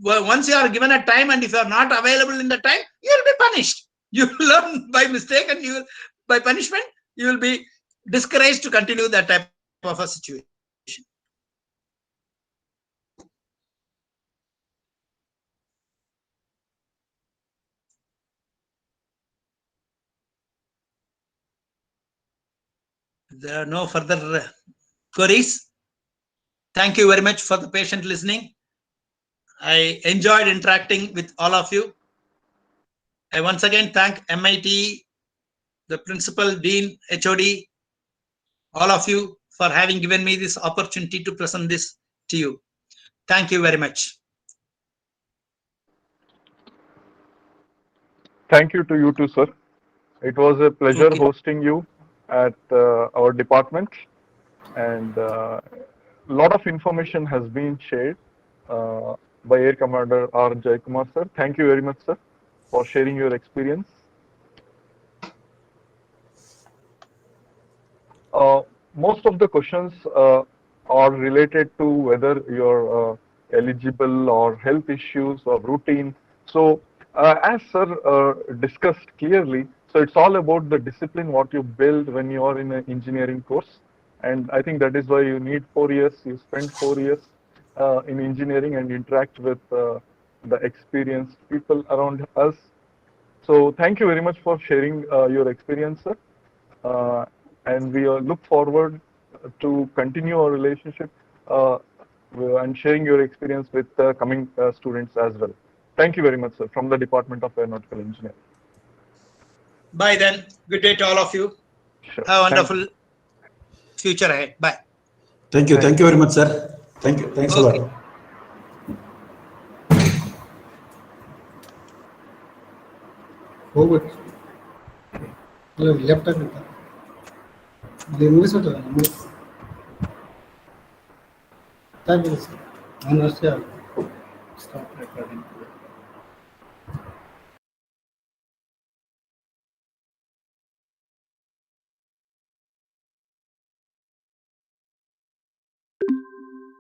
once you are given a time and if you are not available in the time, you will be punished. You will learn by mistake, and you will, by punishment, you will be discouraged to continue that type of a situation. There are no further queries. Thank you very much for the patient listening. I enjoyed interacting with all of you. I once again thank MITE, the principal, dean, HOD, all of you for having given me this opportunity to present this to you. Thank you very much.
Thank you to you too, sir. It was a pleasure
Okay.
hosting you at our department, and a lot of information has been shared by Air Commander R. Jaikumar, sir. Thank you very much, sir, for sharing your experience. Most of the questions are related to whether you're eligible or health issues or routine. So, as sir discussed clearly, so it's all about the discipline what you build when you are in an engineering course, and I think that is why you need 4 years. You spend 4 years in engineering and interact with the experienced people around us. So, thank you very much for sharing your experience, sir. And we look forward to continue our relationship and sharing your experience with coming students as well. Thank you very much, sir, from the Department of Aeronautical Engineering.
Bye then. Good day to all of you.
Sure.
Have a
Thank
wonderful future ahead. Bye.
Thank you. Thank you very much, sir. Thank you. Thanks a
Okay.
lot.
ಹೋಗ್ಬಿಟ್ಟು ಅಲ್ಲ left ಆಗಿರ್ತ ಅಲ್ಲಿ ಮುಗಿಸ್ಬಿಟ್ಟು thank you sir ನಾನು ಅಷ್ಟೇ stop recording